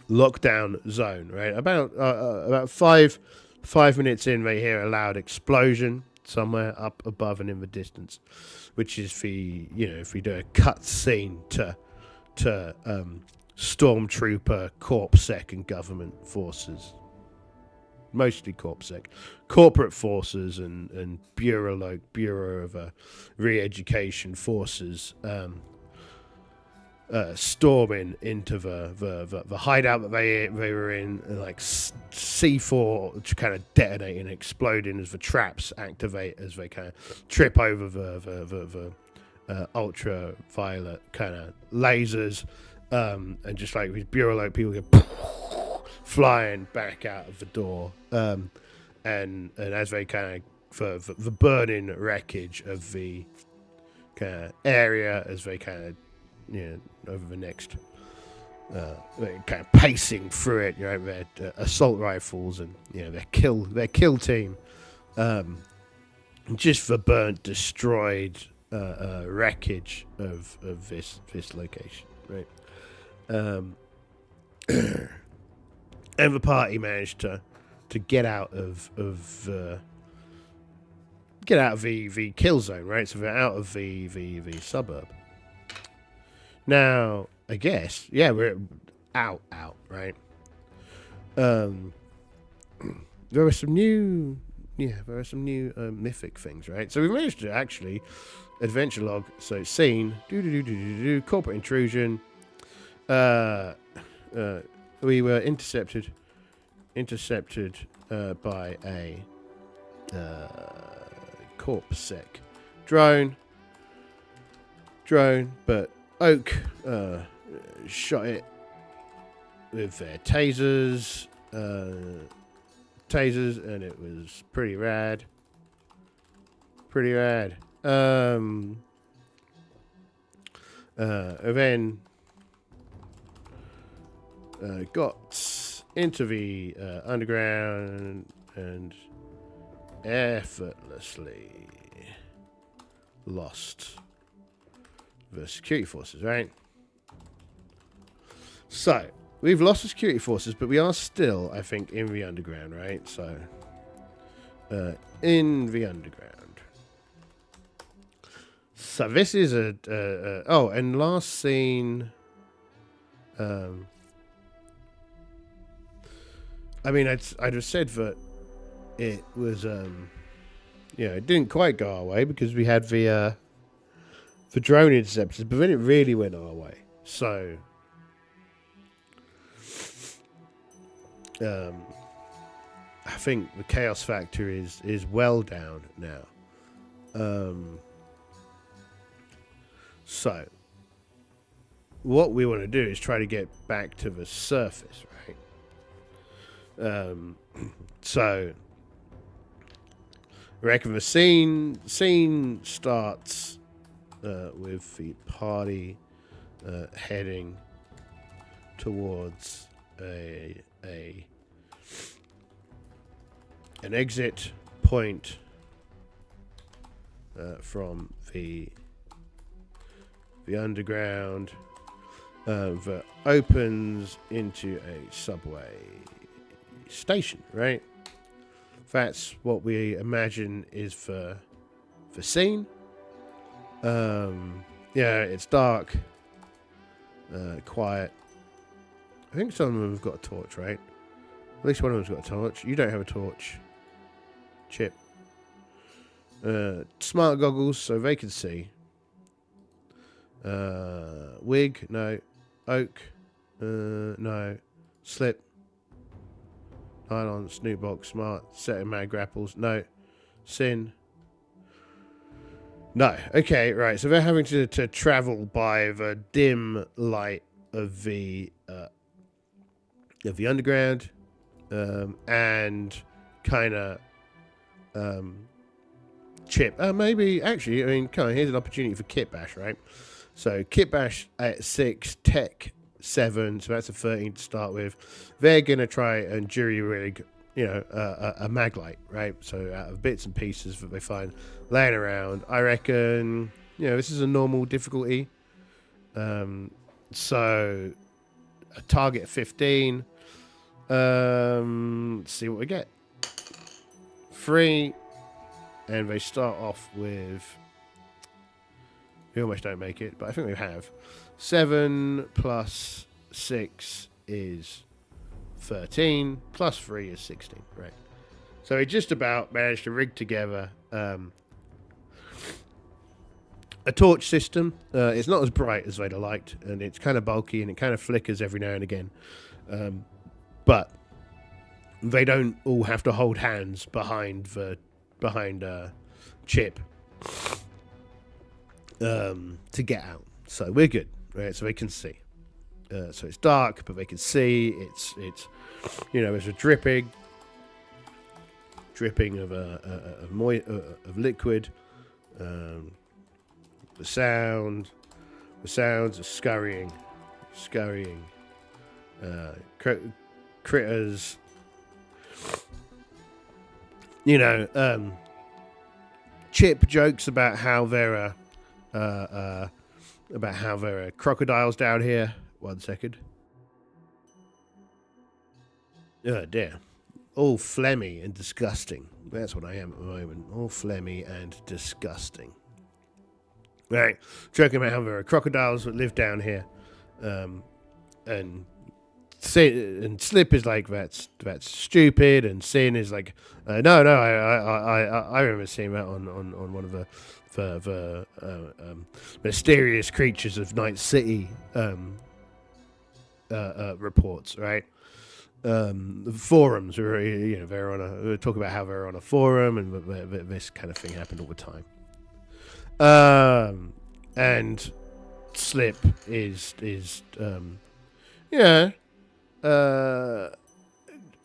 lockdown zone, right? About five minutes in, they hear a loud explosion somewhere up above and in the distance, which is if we do a cut scene to Stormtrooper, Corpsec, and government forces. Mostly Corpsec, corporate forces, and Bureau of Re-Education forces storming into the hideout that they were in, like C4 kind of detonating and exploding as the traps activate, as they kind of trip over the ultraviolet kind of lasers, and just like these bureau people go flying back out of the door, and as they kind of for the burning wreckage of the kind of area, as they kind of over the next kind of pacing through it, their assault rifles and their kill team, just the burnt, destroyed wreckage of this location, right? And the party managed to get out of the kill zone, right? So they're out of the suburb. Now, I guess, we're out, right? There are some new mythic things, right? So we managed to actually adventure log. So scene, corporate intrusion. We were intercepted by a corpsec drone, but Oak shot it with their tasers, and it was pretty rad. Then got into the underground and effortlessly lost the security forces, right? So we've lost the security forces, but we are still, I think, in the underground, right? So in the underground. So this is and last scene. I mean, I'd have said that it was, it didn't quite go our way because we had the drone interceptors, but then it really went our way. So, I think the chaos factor is well down now. So, what we want to do is try to get back to the surface, right? So I reckon the scene starts with the party heading towards an exit point from the underground that opens into a subway station, right? That's what we imagine is the scene. It's dark, quiet. I think some of them have got a torch, right? At least one of them's got a torch. You don't have a torch, Chip. Smart goggles so they can see. Wig, no. Oak, no. Slip. Nylon, Snoop Box, Smart, Set of Mad Grapples, no. Sin, no. Okay, right. So they're having to travel by the dim light of the underground, and kind of Chip. Maybe actually, I mean, kind of here's an opportunity for Kit Bash, right? So Kit Bash at 6, Tech 7, so that's a 13 to start with. They're gonna try and jury rig, a maglite, right? So out of bits and pieces that they find laying around, I reckon, this is a normal difficulty. So a target 15. Let's see what we get. 3, and they start off with. We almost don't make it, but I think we have. 7 plus 6 is 13, plus 3 is 16, right? So we just about managed to rig together a torch system. It's not as bright as they'd have liked, and it's kind of bulky, and it kind of flickers every now and again. But they don't all have to hold hands behind Chip. to get out. So we're good, right? So they can see. So it's dark, but they can see. It's there's a dripping of liquid. The sounds are scurrying, critters. Chip jokes about how there are crocodiles down here. 1 second. Oh dear. All phlegmy and disgusting. That's what I am at the moment. All phlegmy and disgusting. Right. Joking about how there are crocodiles that live down here. And Slip is like, that's stupid, and Sin is like, no, I remember seeing that on one of the mysterious creatures of Night City reports, right? The forums, they're on we talk about how they're on a forum, and this kind of thing happened all the time. And Slip is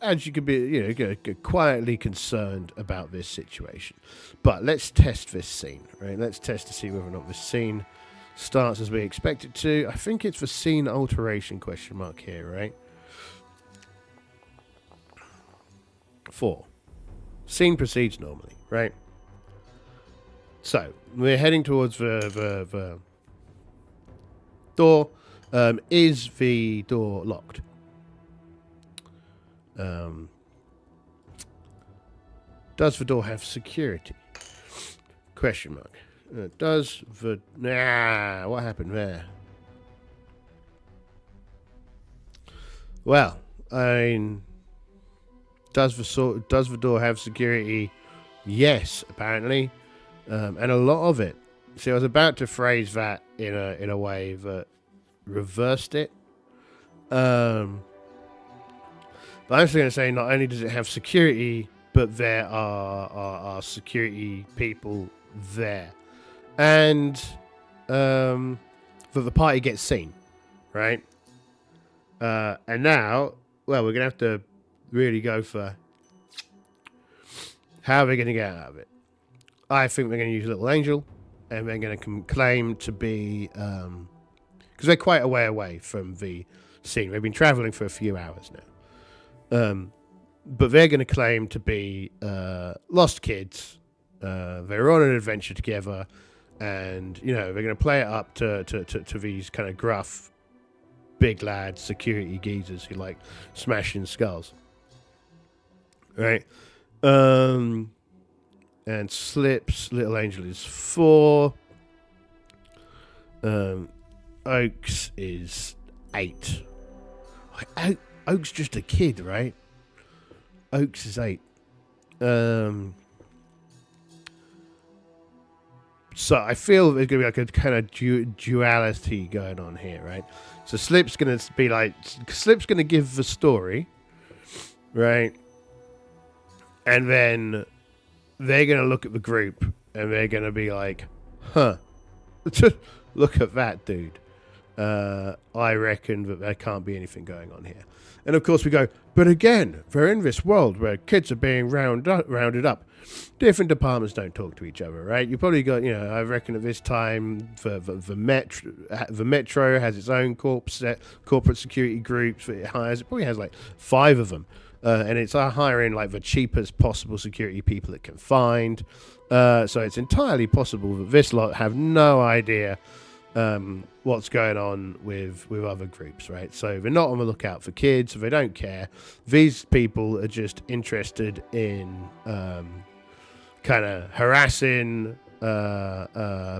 as you could be, quietly concerned about this situation. But let's test this scene, right? Let's test to see whether or not this scene starts as we expect it to. I think it's the scene alteration ? Here, right? 4. Scene proceeds normally, right? So we're heading towards the door. Is the door locked? Does the door have security? ? Does the... what happened there? Well, does the door have security? Yes, apparently. And a lot of it. See, I was about to phrase that in a way that reversed it. But I'm just going to say, not only does it have security, but there are security people there, and that the party gets seen, right? And now, well, we're going to have to really go for how are we going to get out of it. I think we're going to use Little Angel, and we're going to claim to be, because they're quite a way away from the scene. They've been traveling for a few hours now. But they're going to claim to be lost kids. They're on an adventure together, and they're going to play it up to these kind of gruff, big lad security geezers who like smashing skulls, right? And Slip's Little Angel is 4. Oaks is 8. Oak's just a kid, right? Oaks is 8. So I feel there's going to be like a kind of duality going on here, right? So Slip's going to give the story, right? And then they're going to look at the group and they're going to be like, huh, look at that dude. I reckon that there can't be anything going on here. And of course we go, but again, we're in this world where kids are being rounded up. Different departments don't talk to each other, right? You probably got, I reckon at this time, the Metro has its own corporate security groups that it hires. It probably has like 5 of them. And it's hiring like the cheapest possible security people it can find. So it's entirely possible that this lot have no idea what's going on with other groups, right? So they're not on the lookout for kids. They don't care. These people are just interested in kind of harassing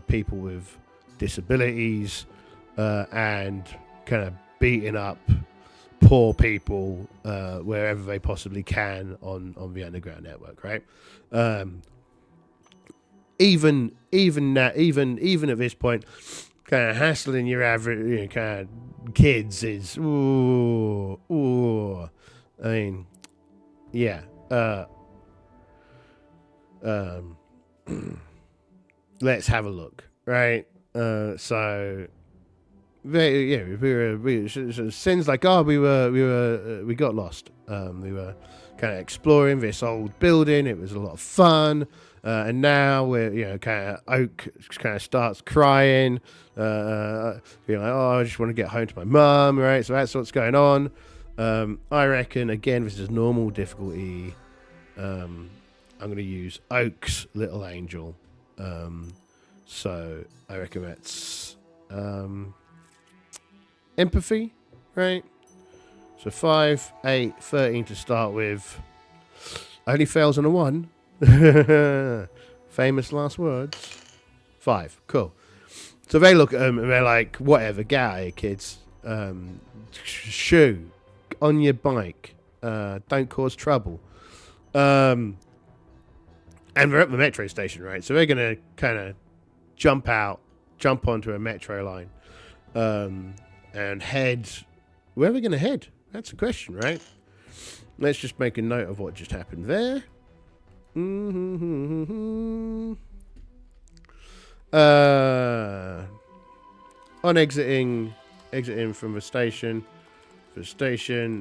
people with disabilities and kind of beating up poor people wherever they possibly can on the underground network, right? Even at this point, kind of hassling your average kind of kids is ooh. I mean, yeah. Let's have a look, right? So sins like, oh, we got lost. We were kind of exploring this old building. It was a lot of fun. And now we're, Oak kind of starts crying, being like, oh, I just want to get home to my mum, right? So that's what's going on. I reckon, again, this is normal difficulty. I'm going to use Oak's little angel. So I reckon that's empathy, right? So 5, 8, 13 to start with. Only fails on a 1. Famous last words. 5. Cool. So they look at them and they're like, whatever, get out of here, kids. Shoo. On your bike. Don't cause trouble. And we're at the metro station, right? So we're going to kind of jump onto a metro line. And head. Where are we going to head? That's the question, right? Let's just make a note of what just happened there. On exiting from the station,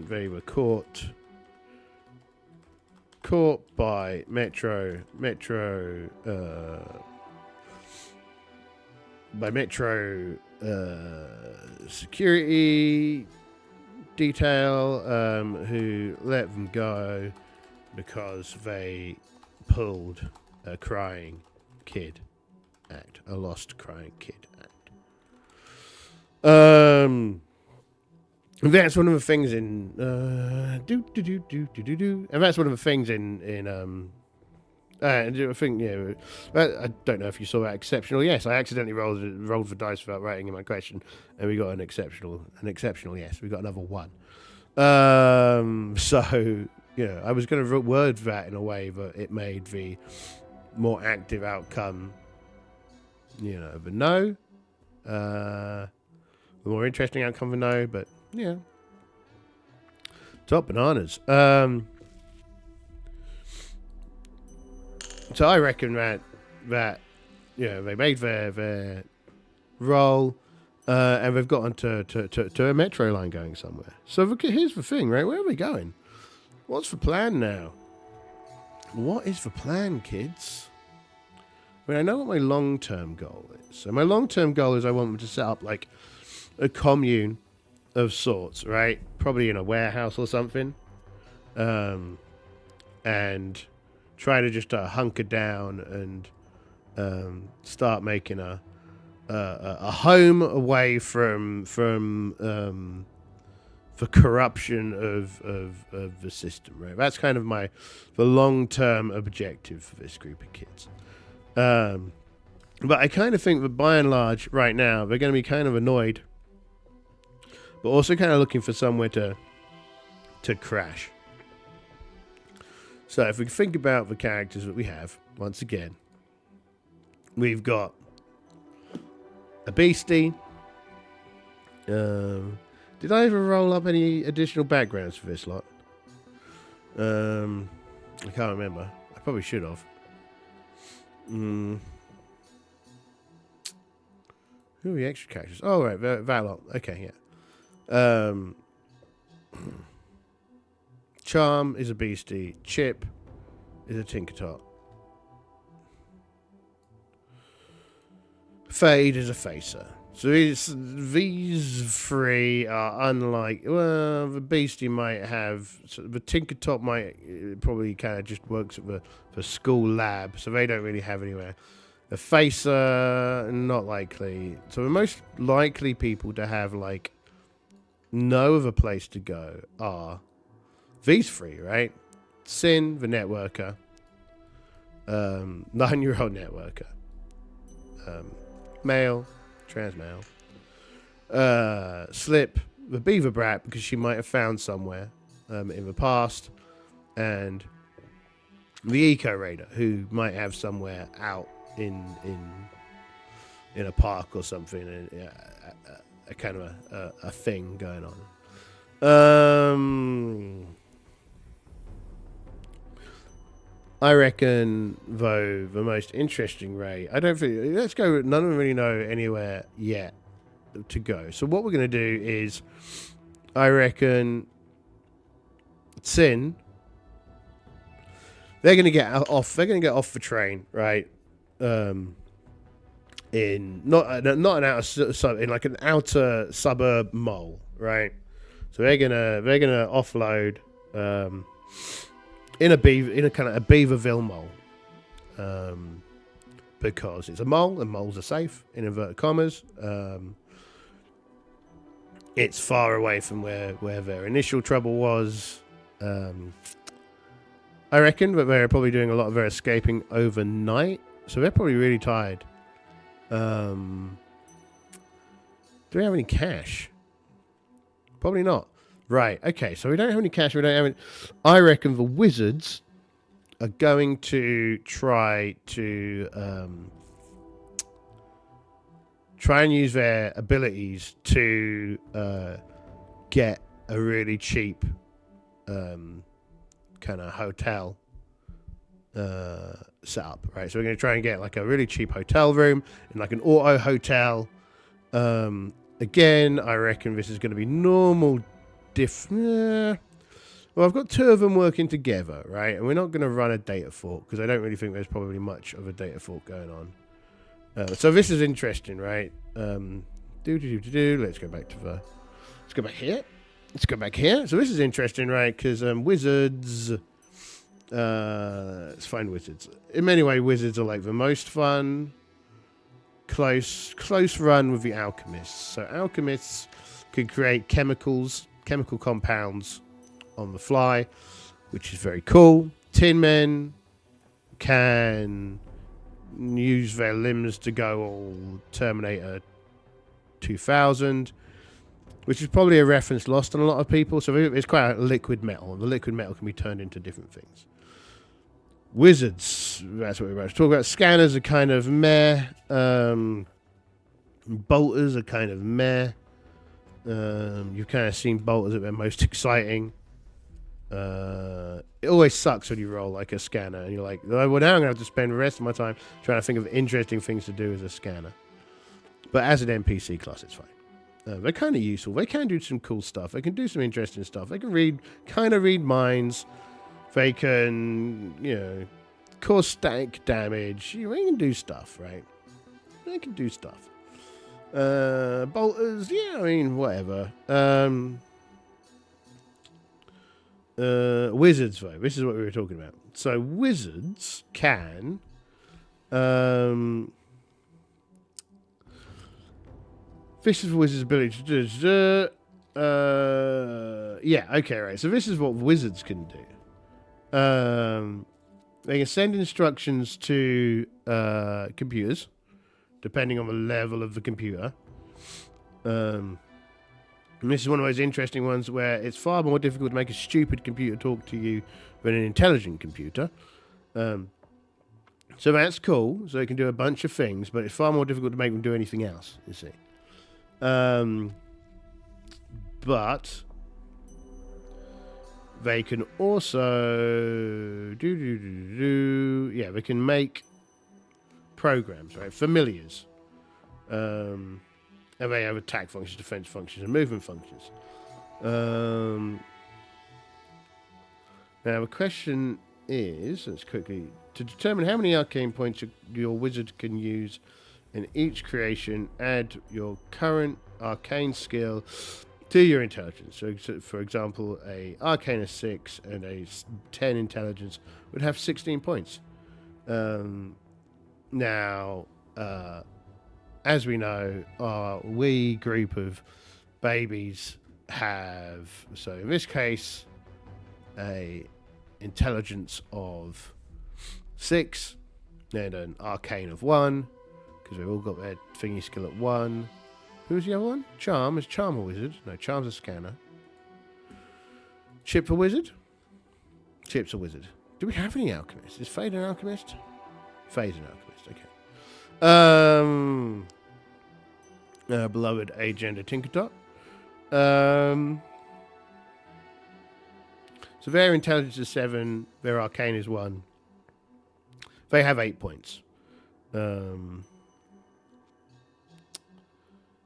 they were caught by metro security detail, who let them go because they pulled a crying kid act, a lost crying kid act. And that's one of the things in and that's one of the things in I think, I don't know if you saw that exceptional. Yes, I accidentally rolled the dice without writing in my question, and we got an exceptional yes. We got another 1. So, I was going to word that in a way that it made the more active outcome, the no. The more interesting outcome, the no, but, yeah. Top bananas. So I reckon that they made their roll, and they've gotten to a metro line going somewhere. So here's the thing, right? Where are we going? What's the plan now? What is the plan, kids? I mean, I know what my long-term goal is. So my long-term goal is I want them to set up like a commune of sorts, right? Probably in a warehouse or something, and try to just hunker down and start making a home away from the corruption of the system, right? That's kind of the long-term objective for this group of kids. But I kind of think that by and large, right now, they're going to be kind of annoyed, but also kind of looking for somewhere to crash. So if we think about the characters that we have, once again, we've got a beastie. Did I ever roll up any additional backgrounds for this lot? I can't remember. I probably should have. Who are the extra characters? Oh, right, that lot. Okay, yeah. Charm is a beastie. Chip is a Tinkertot. Fade is a facer. So these 3 are unlike. Well, the beastie might have. So the Tinkertot might probably kind of just works at the school lab, so they don't really have anywhere. A facer, not likely. So the most likely people to have like no other place to go are these 3, right? Sin, the networker. 9-year-old networker. Male, trans male. Slip, the beaver brat, because she might have found somewhere in the past. And the eco raider, who might have somewhere out in a park or something, a kind of a thing going on. I reckon, though, the most interesting raid, I don't think, let's go, none of them really know anywhere yet to go. So what we're going to do is, I reckon, Sin, they're going to get off the train, right? In, not an outer, in like an outer suburb mole, right? So they're gonna offload, in a kind of a Beaverville mole, because it's a mole and moles are safe in inverted commas. It's far away from where their initial trouble was. I reckon, but they're probably doing a lot of their escaping overnight, so they're probably really tired. Do we have any cash? Probably not. Right, okay, so we don't have any cash, we don't have any... I reckon the wizards are going to try and use their abilities to get a really cheap kind of hotel set up, right? So we're going to try and get like a really cheap hotel room in like an auto hotel. Again, I reckon this is going to be normal well, I've got two of them working together, right? And we're not going to run a data fork because I don't really think there's probably much of a data fork going on. So this is interesting, right? Let's go back to the... Let's go back here. Let's go back here. So this is interesting, right? Because wizards... let's find wizards. In many ways, wizards are like the most fun. Close run with the alchemists. So alchemists can create chemical compounds on the fly, which is very cool. Tin men can use their limbs to go all Terminator 2000, which is probably a reference lost on a lot of people. So it's quite a liquid metal. The liquid metal can be turned into different things. Wizards, that's what we're about to talk about. Scanners are kind of meh. Bolters are kind of meh. You've kind of seen bolters at their most exciting. It always sucks when you roll like a scanner and you're like, well, now I'm going to have to spend the rest of my time trying to think of interesting things to do as a scanner. But as an NPC class, it's fine. They're kind of useful. They can do some cool stuff. They can do some interesting stuff. They can read minds. They can, cause static damage. They can do stuff, right? They can do stuff. Bolters, yeah, I mean, whatever. Wizards, though. This is what we were talking about. So wizards can... this is wizards' ability to do... yeah, okay, right. So this is what wizards can do. They can send instructions to computers, depending on the level of the computer. And this is one of those interesting ones where it's far more difficult to make a stupid computer talk to you than an intelligent computer. So that's cool. So it can do a bunch of things, but it's far more difficult to make them do anything else, you see. But they can also they can make programs, right? Familiars. And they have attack functions, defense functions, and movement functions. Now the question is, let's quickly, to determine how many arcane points your wizard can use in each creation, add your current arcane skill to your intelligence. So for example, a arcane of 6 and a 10 intelligence would have 16 points. Now, as we know, our wee group of babies have, so in this case, a intelligence of 6 and an arcane of 1, because we've all got their thingy skill at 1. Who's the other one? Charm. Is Charm a wizard? No, Charm's a scanner. Chip a wizard? Chip's a wizard. Do we have any alchemists? Is Fade an alchemist? Fade's an alchemist, okay. Beloved Agenda Tinkertop. So their intelligence is 7, their arcane is 1. They have 8 points.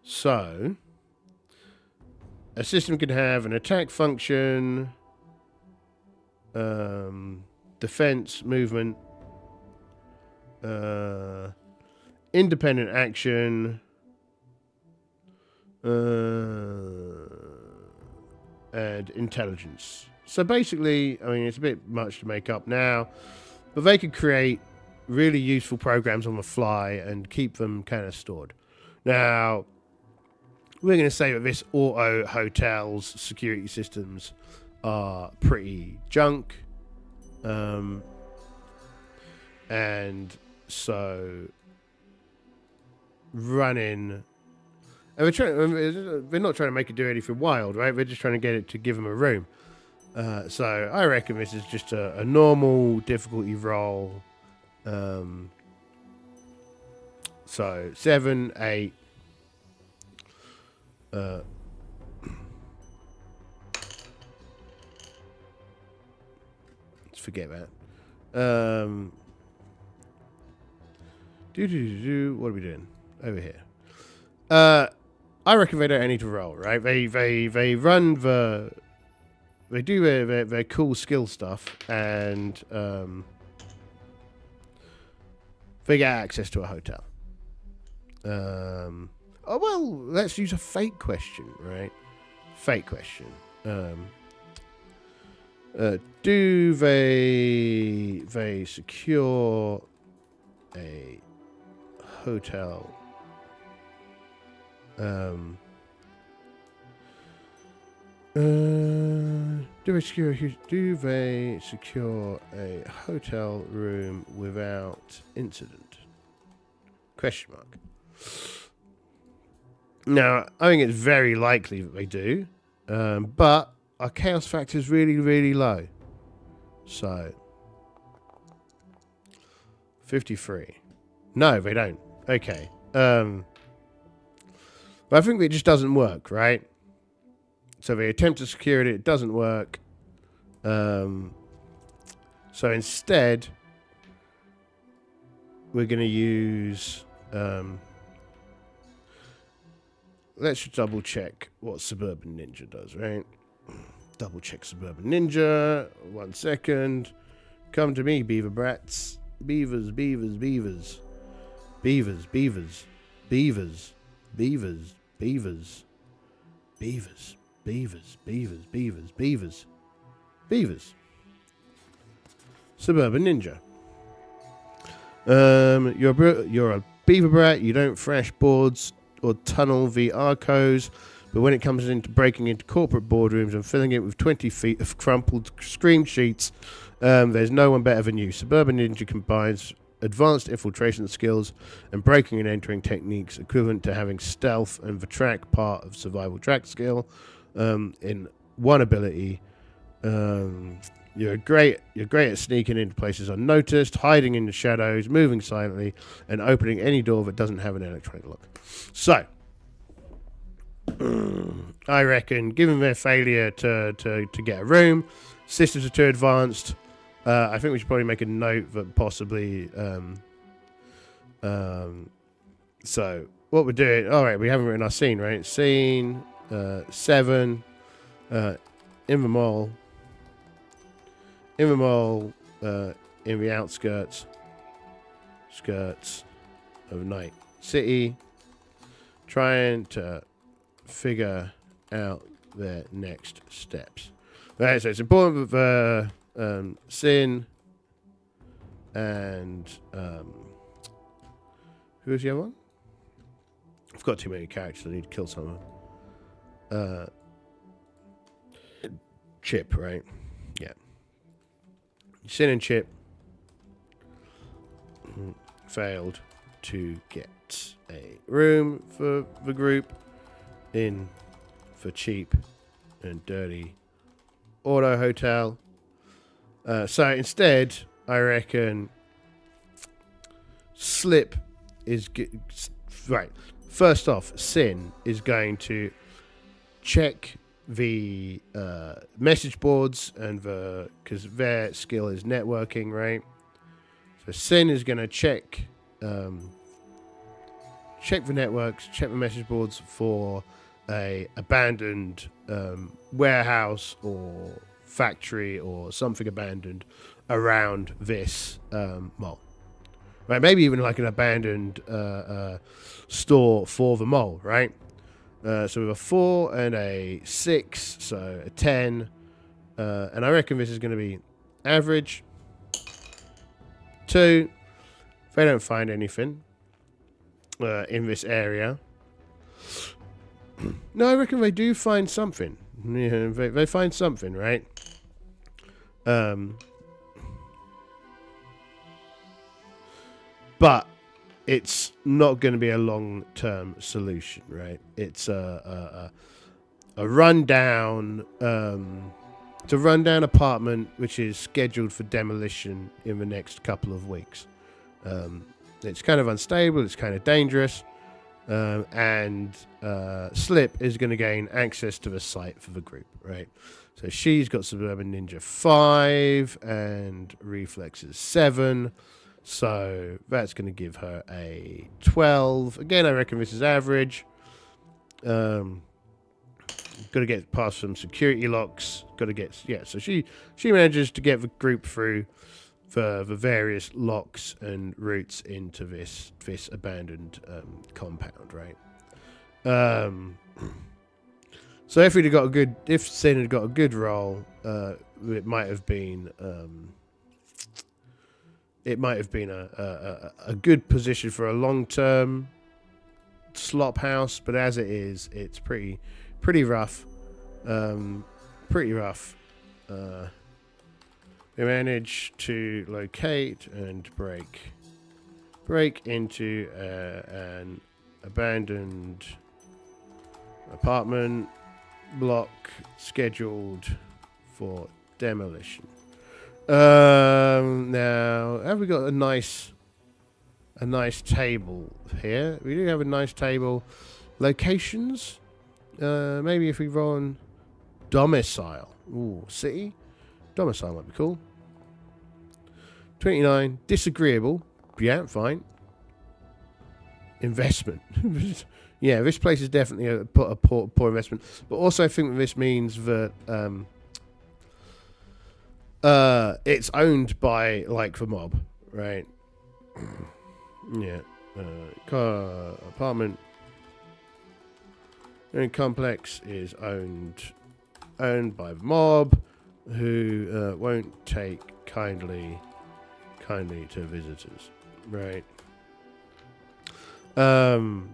So, a system can have an attack function, defense, movement, independent action, and intelligence. So basically, I mean, it's a bit much to make up now, but they could create really useful programs on the fly and keep them kind of stored. Now, we're going to say that this auto hotel's security systems are pretty junk. And so running... And they're not trying to make it do anything wild, right? They're just trying to get it to give them a room. So I reckon this is just a normal difficulty roll. So 7, 8. Let's forget that. What are we doing over here? I reckon they don't need to roll, right? They run they do their cool skill stuff, and they get access to a hotel. Oh well, let's use a fake question, right? Fake question. Do they secure a hotel? Do they secure a hotel room without incident? Question mark. Now, I think it's very likely that they do, but our chaos factor is really, really low. So, 53. No, they don't. Okay. But I think it just doesn't work, right? So they attempt to secure it, it doesn't work. So instead, we're going to use... let's double check what Suburban Ninja does, right? Double check Suburban Ninja. 1 second. Come to me, beaver brats. Beavers, beavers, beavers. Beavers, beavers. Beavers, beavers, beavers. Beavers, beavers, beavers, beavers, beavers. Beavers. Suburban Ninja. You're a beaver brat. You don't thrash boards or tunnel the arcos, but when it comes into breaking into corporate boardrooms and filling it with 20 feet of crumpled screen sheets, there's no one better than you. Suburban Ninja combines advanced infiltration skills and breaking and entering techniques equivalent to having stealth and the track part of survival track skill in one ability. You're great at sneaking into places unnoticed, hiding in the shadows, moving silently, and opening any door that doesn't have an electronic lock. So, I reckon, given their failure to get a room, systems are too advanced. I think we should probably make a note that possibly. So what we're doing? All right, we haven't written our scene, right? Scene 7 in the mall. In the mall, in the outskirts of Night City, trying to figure out their next steps. Right, so it's important that Sin and who was the other one? I've got too many characters. I need to kill someone. Chip, right? Yeah. Sin and Chip failed to get a room for the group in for cheap and dirty auto hotel. So instead, I reckon Slip is right. First off, Sin is going to check the message boards and because their skill is networking, right? So Sin is going to check check the networks, check the message boards for a abandoned warehouse or factory or something abandoned around this mall. Right, maybe even like an abandoned store for the mall, right? So we have a 4 and a 6, so a 10. And I reckon this is going to be average. 2. If they don't find anything in this area. No, I reckon they do find something. Yeah, they find something, right? But it's not going to be a long-term solution, right? It's a rundown, it's a rundown apartment which is scheduled for demolition in the next couple of weeks. It's kind of unstable. It's kind of dangerous, and Slip is going to gain access to the site for the group, right? So she's got Suburban Ninja 5 and Reflexes 7. So that's going to give her a 12. Again, I reckon this is average. Got to get past some security locks. Got to get, yeah. So she manages to get the group through the various locks and routes into this abandoned compound, right? So if Sin had got a good roll, it might have been. It might have been a good position for a long-term slop house, but as it is, it's pretty rough. Pretty rough. We managed to locate and break into an abandoned apartment block scheduled for demolition. Now, have we got a nice table here? We do have a nice table. Locations. Maybe if we run domicile. Ooh, city. Domicile might be cool. 29. Disagreeable. Yeah, fine. Investment. Yeah, this place is definitely a poor investment. But also I think that this means that it's owned by, like, the mob, right? Yeah. Apartment and complex is owned by the mob, who won't take kindly to visitors, right? And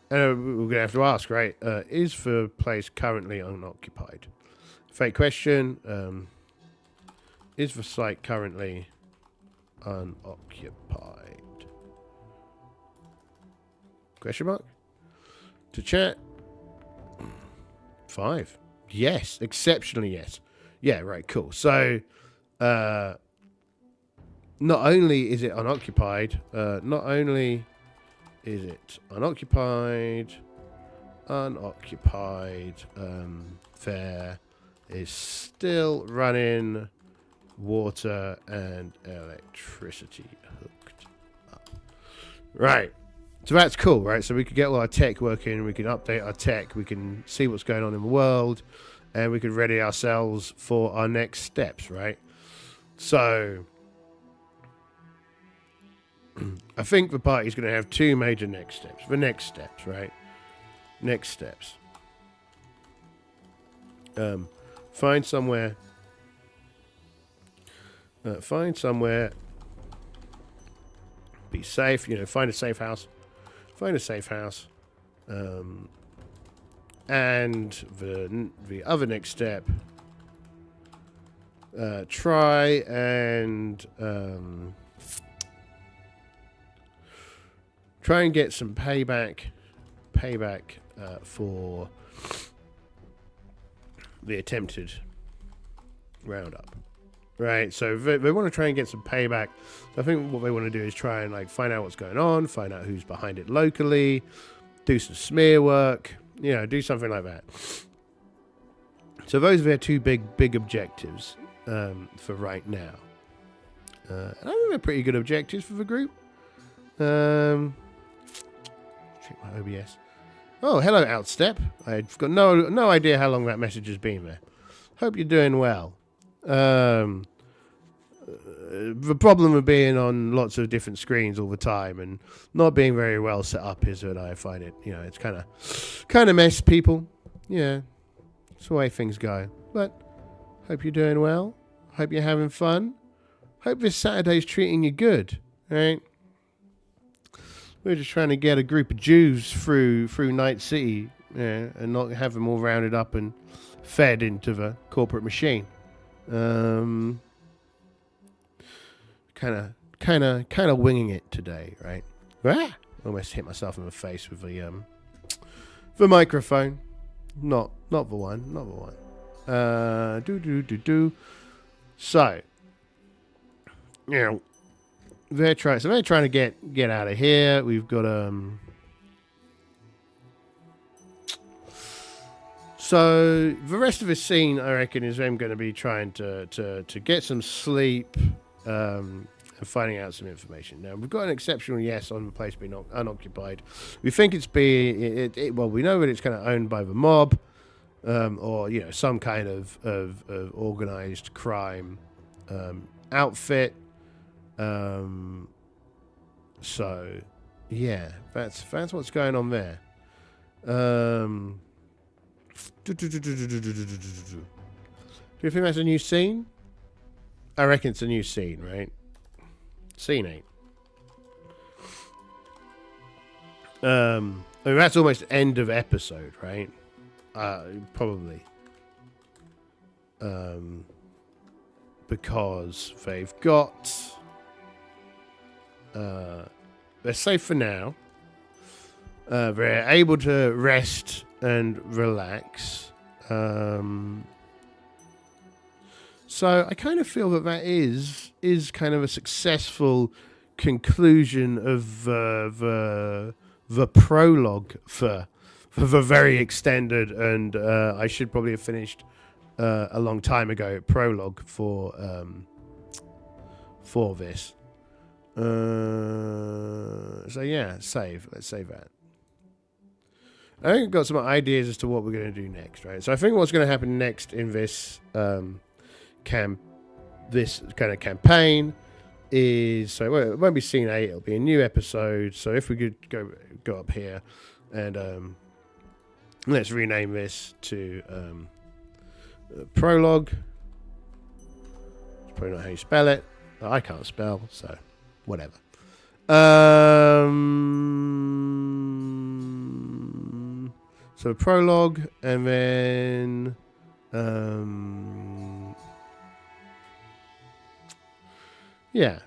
we're going to have to ask, right? Is the place currently unoccupied? Fake question. Is the site currently unoccupied? Question mark? To chat. 5. Yes. Exceptionally yes. Yeah, right, cool. So, not only is it unoccupied, there is still running water and electricity hooked up. Right. So that's cool, right? So we could get all our tech working, we can update our tech, we can see what's going on in the world, and we can ready ourselves for our next steps, right? So I think the party's going to have 2 major next steps. The next steps, right? Next steps. Find somewhere. Be safe. Find a safe house. And the other next step. Try and get some payback for the attempted roundup, right? So they want to try and get some payback. So I think what they want to do is try and find out what's going on, find out who's behind it locally, do some smear work, do something like that. So those are their two big objectives for right now. I think they're pretty good objectives for the group. Check my OBS. Oh, hello, Outstep. I've got no idea how long that message has been there. Hope you're doing well. The problem of being on lots of different screens all the time and not being very well set up is that I find it, it's kind of mess people. Yeah, it's the way things go. But hope you're doing well. Hope you're having fun. Hope this Saturday's treating you good, right? We're just trying to get a group of Jews through Night City, and not have them all rounded up and fed into the corporate machine. Kind of winging it today, right? Ah! Almost hit myself in the face with the microphone. Not the one. So, they're trying to get out of here. We've got so the rest of the scene, I reckon, is them going to be trying to get some sleep, and finding out some information. Now we've got an exceptional yes on the place being unoccupied. We think it's well, we know that it's kind of owned by the mob, or some kind of organized crime outfit. So yeah, that's what's going on there. Do you think that's a new scene? I reckon it's a new scene, right? Scene 8. I mean, that's almost end of episode, right? Probably. Because they've got... they're safe for now. They're able to rest and relax. So I kind of feel that is kind of a successful conclusion of the prologue for the very extended, and I should probably have finished a long time ago, prologue for this. So yeah, save. Let's save that. I think I've got some ideas as to what we're going to do next, right? So I think what's going to happen next in this this kind of campaign is, so it won't be scene 8, it'll be a new episode. So if we could go up here and let's rename this to prologue. It's probably not how you spell it. I can't spell, so whatever. So prologue, and then yeah.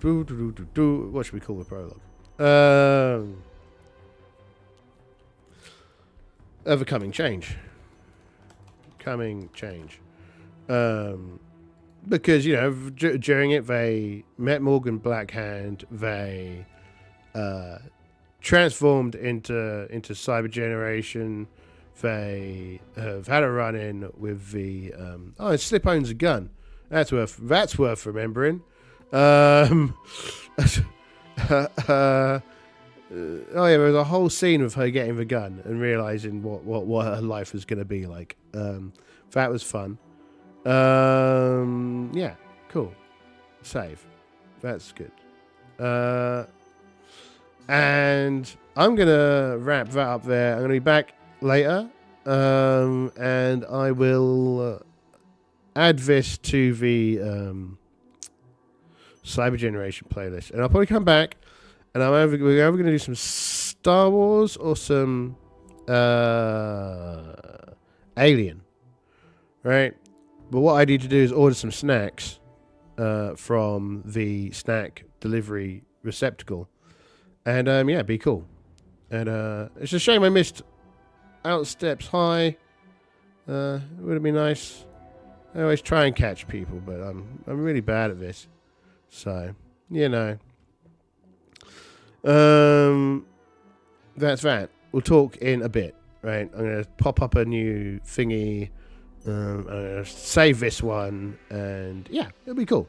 What should we call the prologue? Overcoming change. Coming change. Because, during it, they met Morgan Blackhand. They transformed into Cyber Generation. They have had a run-in with the... and Slip owns a gun. That's worth remembering. Oh yeah, there was a whole scene of her getting the gun and realizing what her life was going to be like. That was fun. Yeah, cool. Save. That's good. And I'm gonna wrap that up there. I'm gonna be back later, and I will add this to the Cyber Generation playlist, and I'll probably come back, and we're either going to do some Star Wars or some Alien, right? But what I need to do is order some snacks from the snack delivery receptacle, and yeah, be cool. And it's a shame I missed Outsteps High. It would have been nice. I always try and catch people, but I'm really bad at this. So, that's that. We'll talk in a bit, right? I'm going to pop up a new thingy. I'm going to save this one, and yeah, it'll be cool.